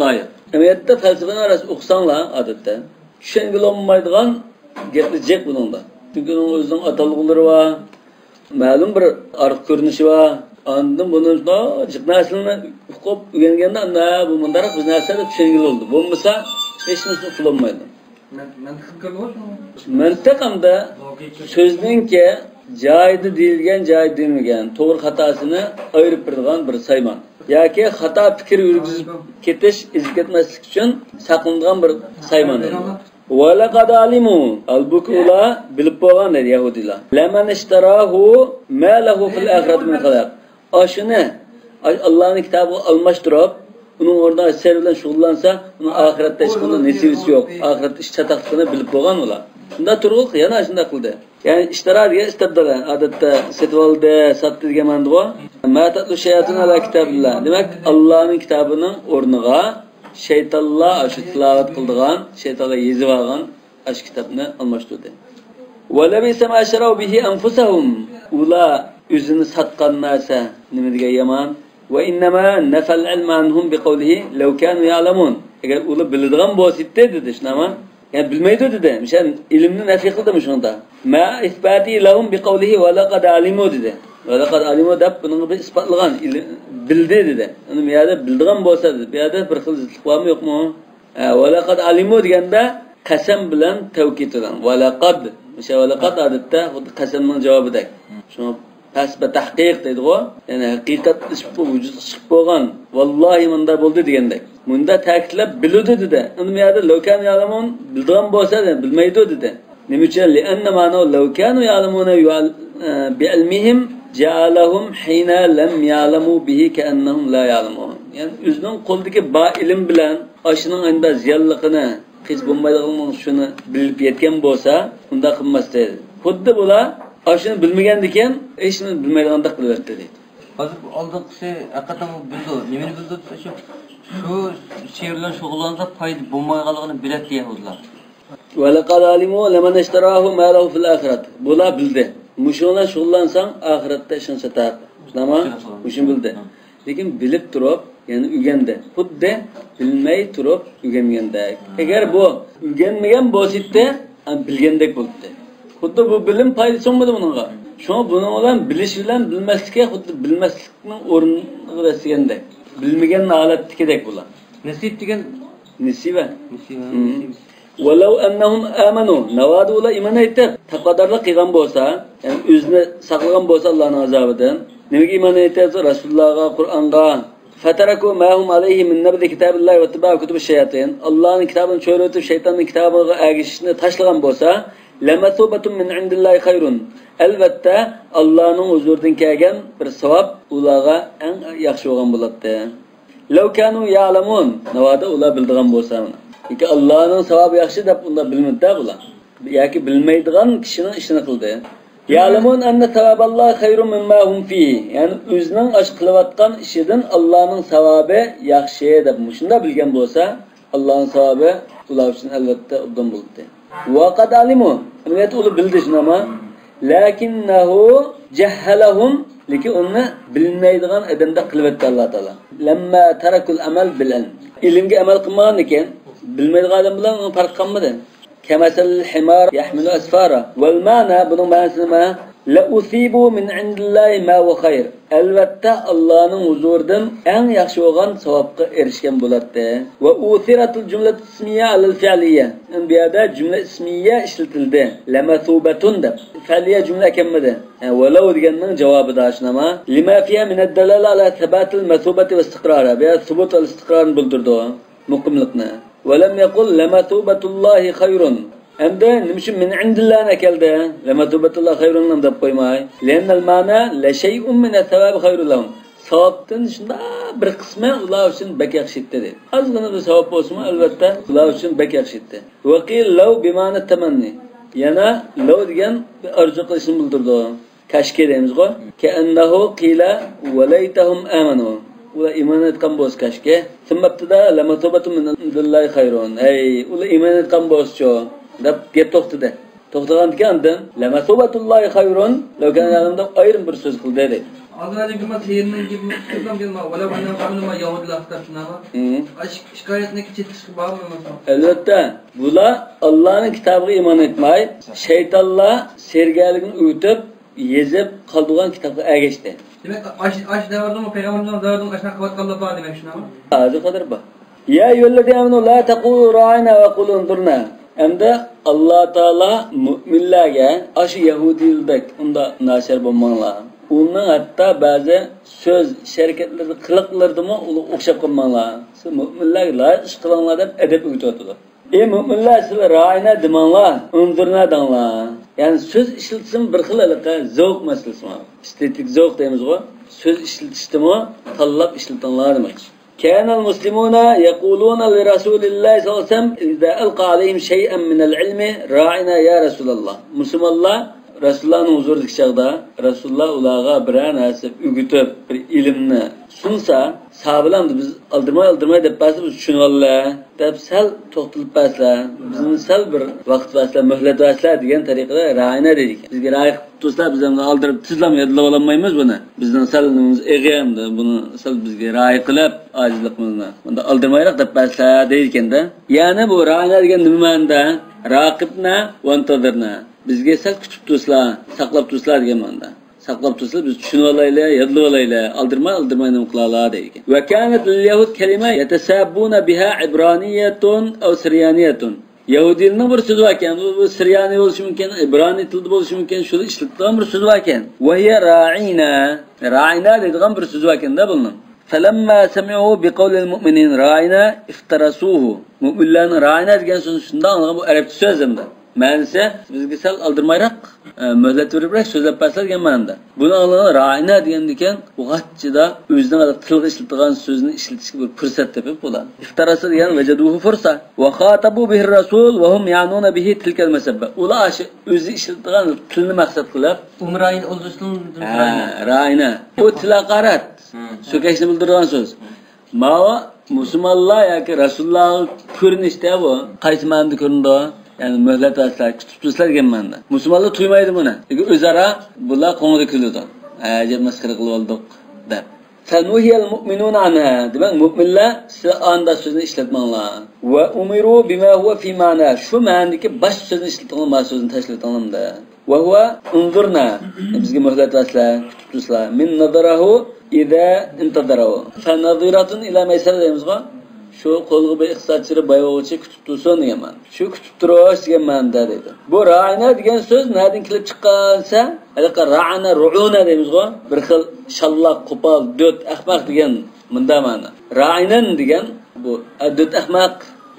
loyiq. Amaliyotda falsafani orasi o'qisanglar, odatda tushunga olmaydigan gapni jek buningda. Chunki uning o'zining atalg'ulari va ma'lum bir orqa ko'rinishi va ondan buni jiq naslini o'qib o'rganganda, ana bu bundaroq biz narsada tushunga oldi. Bo'lmasa hech narsa qilolmaydi. Mantiqamda so'zningki joyida deyilgan, joyida deilmagan, to'g'ri xatosini ayirib turadigan bir sayman. Yoki xato fikr yurgizib ketish, izib ketmaslik uchun saqlangan bir sayman. Va laqad alimu al-bukula bilib bo'lgan dedi Yahudilar. Laman ishtarahu ma lahu fil akhirati min xalaq. Ashuni Allohning kitobi almashtirib, uning o'rniga ser bilan shug'ullansa, uning oxiratda hech qanday nasibasi yo'q. Oxiratda ish chataqligini bilib bo'lgan ular. Shunda turib, yana shunday qildi. Yani ishtara degan istabdilar. Odatda setib oldi, sotdi degan ma'noda bor. Ma tatlu shayatun ala kitabillah. Demak, Allohning kitobining o'rniga shaytonlar shu tilovat qildigan, shaytonlar yezib olgan ash kitobni almashtirdi. Va labisa ma sharaw bihi anfusahum. Ular o'zini sotgan narsa nima degan yomon. Va innama nafal ilm anhum biqawlihi law kanu ya'lamun. Agar ular biladigan bo'lsa dedi shunaqa. Yani bilmaydi dedi. Misal ilmni nafi qildimi shunda. Ma isbati lahum biqawlihi va laqad alimu dedi. Va laqad alimu deb buni bir isbotlagan, bildi dedi. Uni bu yerda bildigan bo'lsa dedi. Bu yerda bir xil zidlik bormi yo'qmi? Va laqad alimu deganda qasam bilan tavkid bilan. Va laqad, misal va laqad odatda xuddi qasamning javobidek. Shuni tasba tahqiq deydi-ku. Yani haqiqat chiqib vujud chiqib bo'lgan. Vallahi menda bo'ldi degandek. Bunda ta'kidlab biludi dedi. Uni bu yerda lokan ya'lamun bildigan bo'lsa dedi, bilmaydi dedi. Nima uchun? Li'anna ma'no law kanu ya'lamuna bi'ilmihim ja'alahum hina lam ya'lamu bihi ka'annahum la ya'lamun. Yani o'zining qo'ldagi ba ilm bilan ashining anda ziyonligini, hech bo'lmaydiganini shuni bilib yetgan bo'lsa, unda qilmasdi. Xuddi bular ashini bilmagandikan, hech nima bilmaydigandek qilyapti dedi. Hozir oldinqisi haqiqatan bildi. Nimani bildi desa shu şey bilan shug'ullansa foyda bo'lmayganligini biladi Yahudilar. Va laqad alimu laman ishtarahu ma lahu fil axirat. Bular bildi. Mushuna shug'ullansang oxiratda ishon satar. Tamam? Mushun bildi. Lekin bilib turib, ya'ni o'rgandi. Xuddi bilmay turib o'rganganda. Agar bu o'rganmagan bo'lsa, bilgandek bo'ldi. Xuddi bu bilim foydasi bo'lmadi buningga. Shuni buning bilan bilish bilan bilmaslikka xuddi bilmaslikning o'rniga rasgandek. Bilmagan holatdagidek bular. Nasib degan nisiba. Walau annahum amanu nawadu la iman aytib taqdirlik qilgan bo'lsa, ya'ni o'zini saqlagan bo'lsa Allohning azobidan, nimaga iman aytadi? Rasulullohga, Qur'onga, fataraku ma hum alayhi min nabdi kitabillahi va tiba kutubish shayatin. Allohning kitobini cho'ritib shaytonning kitobiga ergishishni tashlagan bo'lsa, lamathubatun min indillahi khayrun. Albatta Allohning huzuridan kelgan bir savob ularga eng yaxshi bo'lgan bo'ladi. Law kanu ya'lamun, navada ular bildigan bo'lsa, chunki Allohning savobi yaxshi deb unda bilmadi bular. Yoki bilmaydigan kishining ishini qildi. Ya'lamun anna savaballohi khayrun mimma hum fi. Ya'ni o'zining ash qilayotgan ishidan Allohning savobi yaxshi deb shunda bilgan bo'lsa, Allohning savobi ular uchun albatta uddan bo'ldi. Va qad alimu, amaliyat ular bildi shunama. Lakinnahu jahhalahum, lekin uni bilmaydigan odamda qilyapti Alloh taolo. Lamma tarakul amal bil ilm. Ilmga amal qilmagan ekan, bilmaydigan odam bilan farq qilmadi. Kamasal himar yahmilu asfara. Wal ma'na bunun ma'nosi nima? La usibu min indillahi ma huwa khair. Albatta Allohning huzuridan eng yaxshi bo'lgan savobga erishgan bo'ladi. Va usiratul jumlat ismiyya alal fi'liyya. Bu yerda jumla ismiyya ishlatildi. Lamathubatun deb. Fi'liyya jumla ekanmidi? Walau deganning javobida shunama. Lima fiha min ad-dalala ala thabatil mathubati va istiqrara. Bu yerda thubut va istiqrorni bildirdi. Muqimlikni. Wa lam yaqul lamatubatullahi khayrun. Endi nimishim min indillarni keldi. Lamatubatullahi khayrun deb qo'ymay. Lennal ma'na la shay'un min as-sawab khayrun lahum. Savobdan shunda bir qismi ular uchun bak yaxshi dedi. Ozgina bir savob bo'lsa-mu, albatta ular uchun bak yaxshi edi. Wa qil law bi ma'na tamanni. Yana law degan arzu qilishni bildirdi. Kashki deymiz-ku. Ka annahu qila wa laytahum amanu. Ular iman etgan bo'lsa kashki. Simmabtida lamatubatu min indillahi khayrun. Ey, ular iman etgan bo'lsa deb gap to'xtadi. To'xtagan ekandan lamasubatullahi khayrun law kana yanında ayrım bir söz qildi dedi. Azrail gibi seyirmen gibi kızım gelme. Valla bana kanıma Yahudi laftasına ama. Şikayetine keçetişki bağlı mı? Elbette. Bular Allah'ın kitabına iman etmey, şeytanla sergaligini uyutup, yezip kaldığın kitabı ergeçti. Demek aş davardı mı? Peygamberden davardı mı? Aşına kıvat kaldı bağlı demek şuna mı? Azı kadar bak. Ya eyyühellezîne âmenû lâ tekûlû râ'inâ ve kulû unzurnâ. Endi Allah Taala müminlerge aşı Yahudiyildek unda naşer bolmanglar. Onun hatta bazı söz şirketleri kılıklardı mı okşap kalmanglar. Siz müminler layık iş kılanglar deb edep öğütüyorlar. Ey müminler siz râ'inâ demanglar, unzurnâ danglar. Yani söz işletim bir xil zevk meselesi var. Estetik zevk deymiz o. Söz işletiştimi tanlap işletenler demek. كان المسلمون يقولون لرسول الله صلى الله عليه وسلم إذا ألقى عليهم شيئا من العلم راعنا يا رسول الله. مسلم الله Resulullah'ın huzurundaki çağda Resulullah ulağa birer nasip ügütüp bir ilimni sunsa sahabeler biz aldırmay deb bası biz tushunollar deb sal to'xtalib baslar bizni sal bir vaqt baslar muhlat baslar degan tariqada ra'ina dedik. Bizga ra'y do'stlar biz ham aldirib sizlam yodlab olmaymiz buni. Bizning salimiz eg'amdi buni sal bizga ra'y qilib ojizligimizni bunda aldirmayroq deb baslar deyilganda ya'ni bu ra'ina degan nimanda raqibna va intadirna bizga sal kutib turslar, saqlab turslar degan ma'noda. Saqlab turslar biz tushunib olaylar, yodlab olaylar, aldirmay nima qilalar deydi. Va kanat lil-yahud kalima yatasabbuna biha ibraniyatun aw siryaniyatun. Yahudiyning bir so'zi bor ekan, bu siryani bo'lishi mumkin, ibraniy tilda bo'lishi mumkin, shuni ishlatgan bir so'zi bor ekan. Va hiya ra'ina. Ra'ina degan bir so'zi bor ekanda bunning. فلما سمعوا بقول المؤمنين رأينا افترسوه. Müminlerin ra'ina degan so'zni shundan anlagan bu arab so'zimda. Ma'nisi bizga sal aldirmayroq, muhlat beribroq so'zlab baslar degan ma'noda. Buni anlagan ra'ina degan ekan, vaqtida o'zining tilga ishlatilgan so'zni ishlatishga bir fursat topib bo'ladi. Iftarasa degan vajaduhu fursa. Va khatabu bihi rasul va hum ya'nuna bihi tilka al-masabba. Ular o'zi ishlatilgan tilni maqsad qilib, Umrayn o'zisning ra'ina. Bu tilaqarat. So'kashni bildirgan so'z. Mava musulmonlar yoki Rasululloh ko'rinishda bu qaysi ma'noda ko'rindi? Yani mühlet aslar, kutub turslar degan ma'noda. Musulmonlar tuymaydi buni. Lekin o'zaro bular qo'ng'ida kuladi. Ajab masxara qilib oldik deb. Sanuhiyal mu'minuna anha. Demak, mu'minlar siz anda so'zni ishlatmanglar. Va umiru bima huwa fi ma'na. Shu ma'nodagi bosh so'zni ishlatgan so'zni tashlatinglar. Va huwa unzurna. Bizga mühlet aslar, kutub turslar. Min nadarahu idza intadarahu. Fa nadiratun ila maysar deymiz-ku. Şu qo'lga bir iqtisodchilar bayog'icha kutib tursin degan ma'no. Shu kutib turish degan ma'noda dedi. Bu ra'ina degan so'z nereden kelib chiqqansa, haliqa ra'ana ru'una deymiz-ku. Bir xil shallaq, qo'pol, dot, ahmoq degan munda ma'no. Ra'inan degan bu dot ahmoq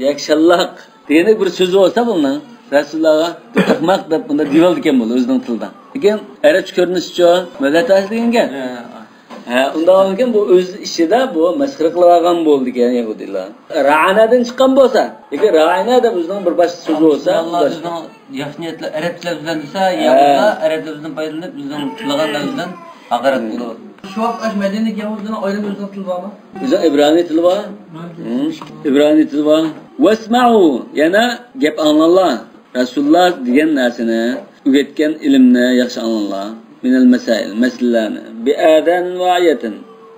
yoki shallaq degan bir so'z bo'lsa bundan Rasulullohga ahmoq deb bunda dival degan bo'ldi o'zining tilidan. Lekin arabcha ko'rinishcha malatasi degan gap. Undan keyin bu o'z ishida bu masxara qilgan bo'ldi degan Yahudilar. Ra'anadan chiqqan bo'lsa, lekin ra'ina deb o'zining bir boshqa so'zi bo'lsa, Allohning yaxshiyatlar arablar bilan desa, Yahudlar arablardan foydalanib bizning qilganlarimizdan haqorat qiladi. Şu vaqt aş medeniyet Yahudidan ayrı bir til var mı? O'zi ibraniy tili bor. İbraniy tili bor. Wasma'u yana gap anglanglar. Rasululloh degan narsani, o'rgatgan ilmni yaxshi anglanglar. من المسائل مثلا بآذان واعية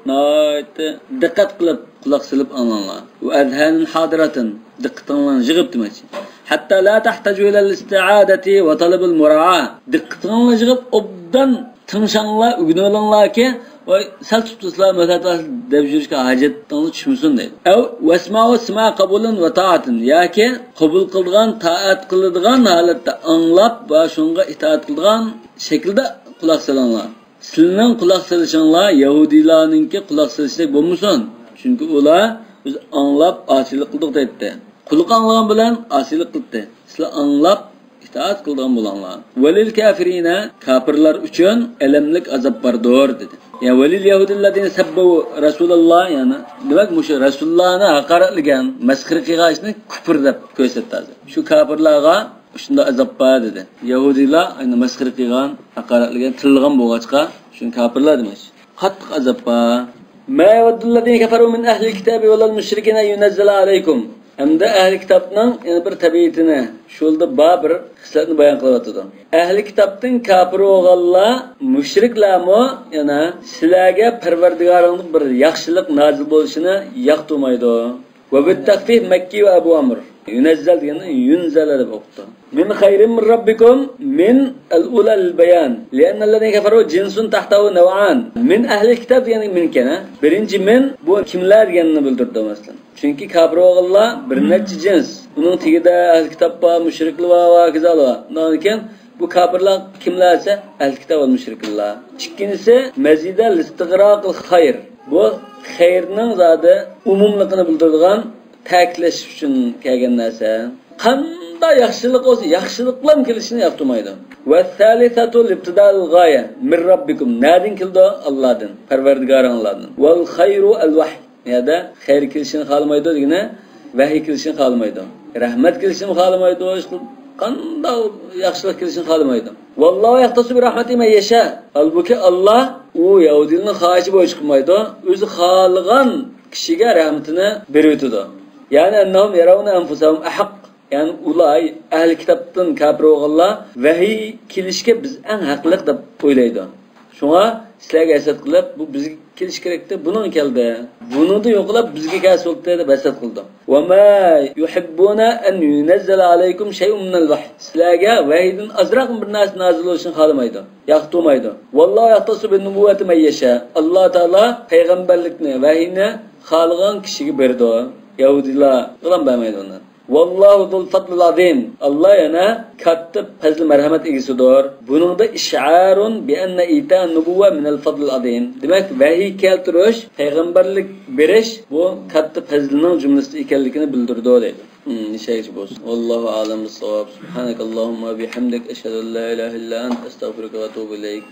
نايت دقت قلب قلق سلب الله وأذهان حاضرة دقت الله جغبت ماشي حتى لا تحتاج إلى الاستعادة وطلب المراعاة دقت الله جغب أبدا تنشان الله وجنول الله كي وسال تطلع مثلا دبجرش كحاجة تنو تشمسون ده أو واسمعوا اسمع قبولا وطاعة ياكي قبول قلدغان طاعت قلدغان حالة أنلاب باشونغا إطاعت قلدغان şekilde kulak salınlar. Sizin kulak salışınlar Yahudilarınki kulak salışlık bulmuşsun. Çünkü ular biz anlap asilik kıldık dedi. Kulak anlayan bilen asilik kıldı. Sizler anlap itaat kıldığın bulanlar. Velil kafirine kafirler için elemlik azap vardır dedi. Ya velil Yahudilladine sebbu Resulullah yani demek muşu Resulullah'ına hakaretligen meskiri kıgaçını küfür de gösterdi. Şu kafirlerine shunda azab bor dedi. Yahudilar ayni masxara qilgan, haqoratlagan, tilgan bo'lg'achqa, shuni kafirlar demoqchi. Qattiq azab bor. Ma yawaddul ladina kafaru min ahli kitabi wal mushrikina yunazzala alaykum. hamda ahli kitobning yana bir tabiatini shulda bir hislatni bayon qilyapti. Ahli kitobning kafir bo'lganlar, mushriklarmi yana sizlarga Parvardigoringning bir yaxshilik nozil bo'lishini yoqtirmaydi. Va bit taqfif Makki va Abu Amr yunazzal degani yunzala deb o'qdi. Min khayrin min rabbikum min al-ula al-bayan lianna alladhina kafaru jinsun tahtahu naw'an min ahli kitob ya'ni min kana birinchi min bu kimlar deganini bildirdi masalan. Chunki kafir o'g'illar bir necha jins. Uning tigida ahli kitob va mushriklar va kazalar. Undan keyin bu kafirlar kimlarsa ahli kitob va mushriklar. Ikkinchisi mazida al-istighraqul khayr. Bu xayrning zodi umumligini bildiradigan ta'kidlash uchun kelgan narsa. Qanday yaxshilik bo'lsa, yaxshiliklar kelishini yoqtirmaydi. Va salisatu ibtidal g'oya min robbikum. Nadin keldi Allohdan, Parvardigoringlardan. Val khayru al-wahy. Ya'da xayr kelishini xohlamaydi degani, vahiy kelishini xohlamaydi. Rahmat kelishini xohlamaydi, qanday yaxshilik kelishini xohlamaydi. Vallohu yahtasu bi rahmati man yasha. Albuki Alloh u Yahudiyning xohishi bo'yicha qilmaydi, o'zi xohlagan kishiga rahmatini beradi. Yani annahum yarawna anfusahum ahq. Yani ulay ahli kitobdan kafir bo'lganlar vahiy kelishga biz eng haqliq deb o'ylaydi. Shunga sizlarga hasad qilib, bu bizga kelish kerakda, buning keldi. Buni yo'qlab bizga keldi deb hasad qildi. Va ma yuhibbuna an yunazzala alaykum shay'un min al-wahy. Sizlarga vahiydan azroq bir narsa nozil bo'lishini xohlamaydi, yoqtirmaydi. Vallohu yahtasu bin nubuwwati man yasha. Alloh taolo payg'ambarlikni, vahiyni xohlagan kishiga berdi. Yahudilar qilan bermaydi uni. Vallohu zul fadlil azim. Allah yana katta fazl marhamat egisidir. Buningda ish'arun bi anna ita nubuwwa min al-fadl azim. Demak, vahiy keltirish, payg'ambarlik berish bu katta fazlning jumlasida ekanligini bildirdi deydi. Nishaychi bo'lsin. Allohu a'lam bis-savob. Subhanakallahumma bihamdik ashhadu an la ilaha illa anta astaghfiruka va atubu ilayk.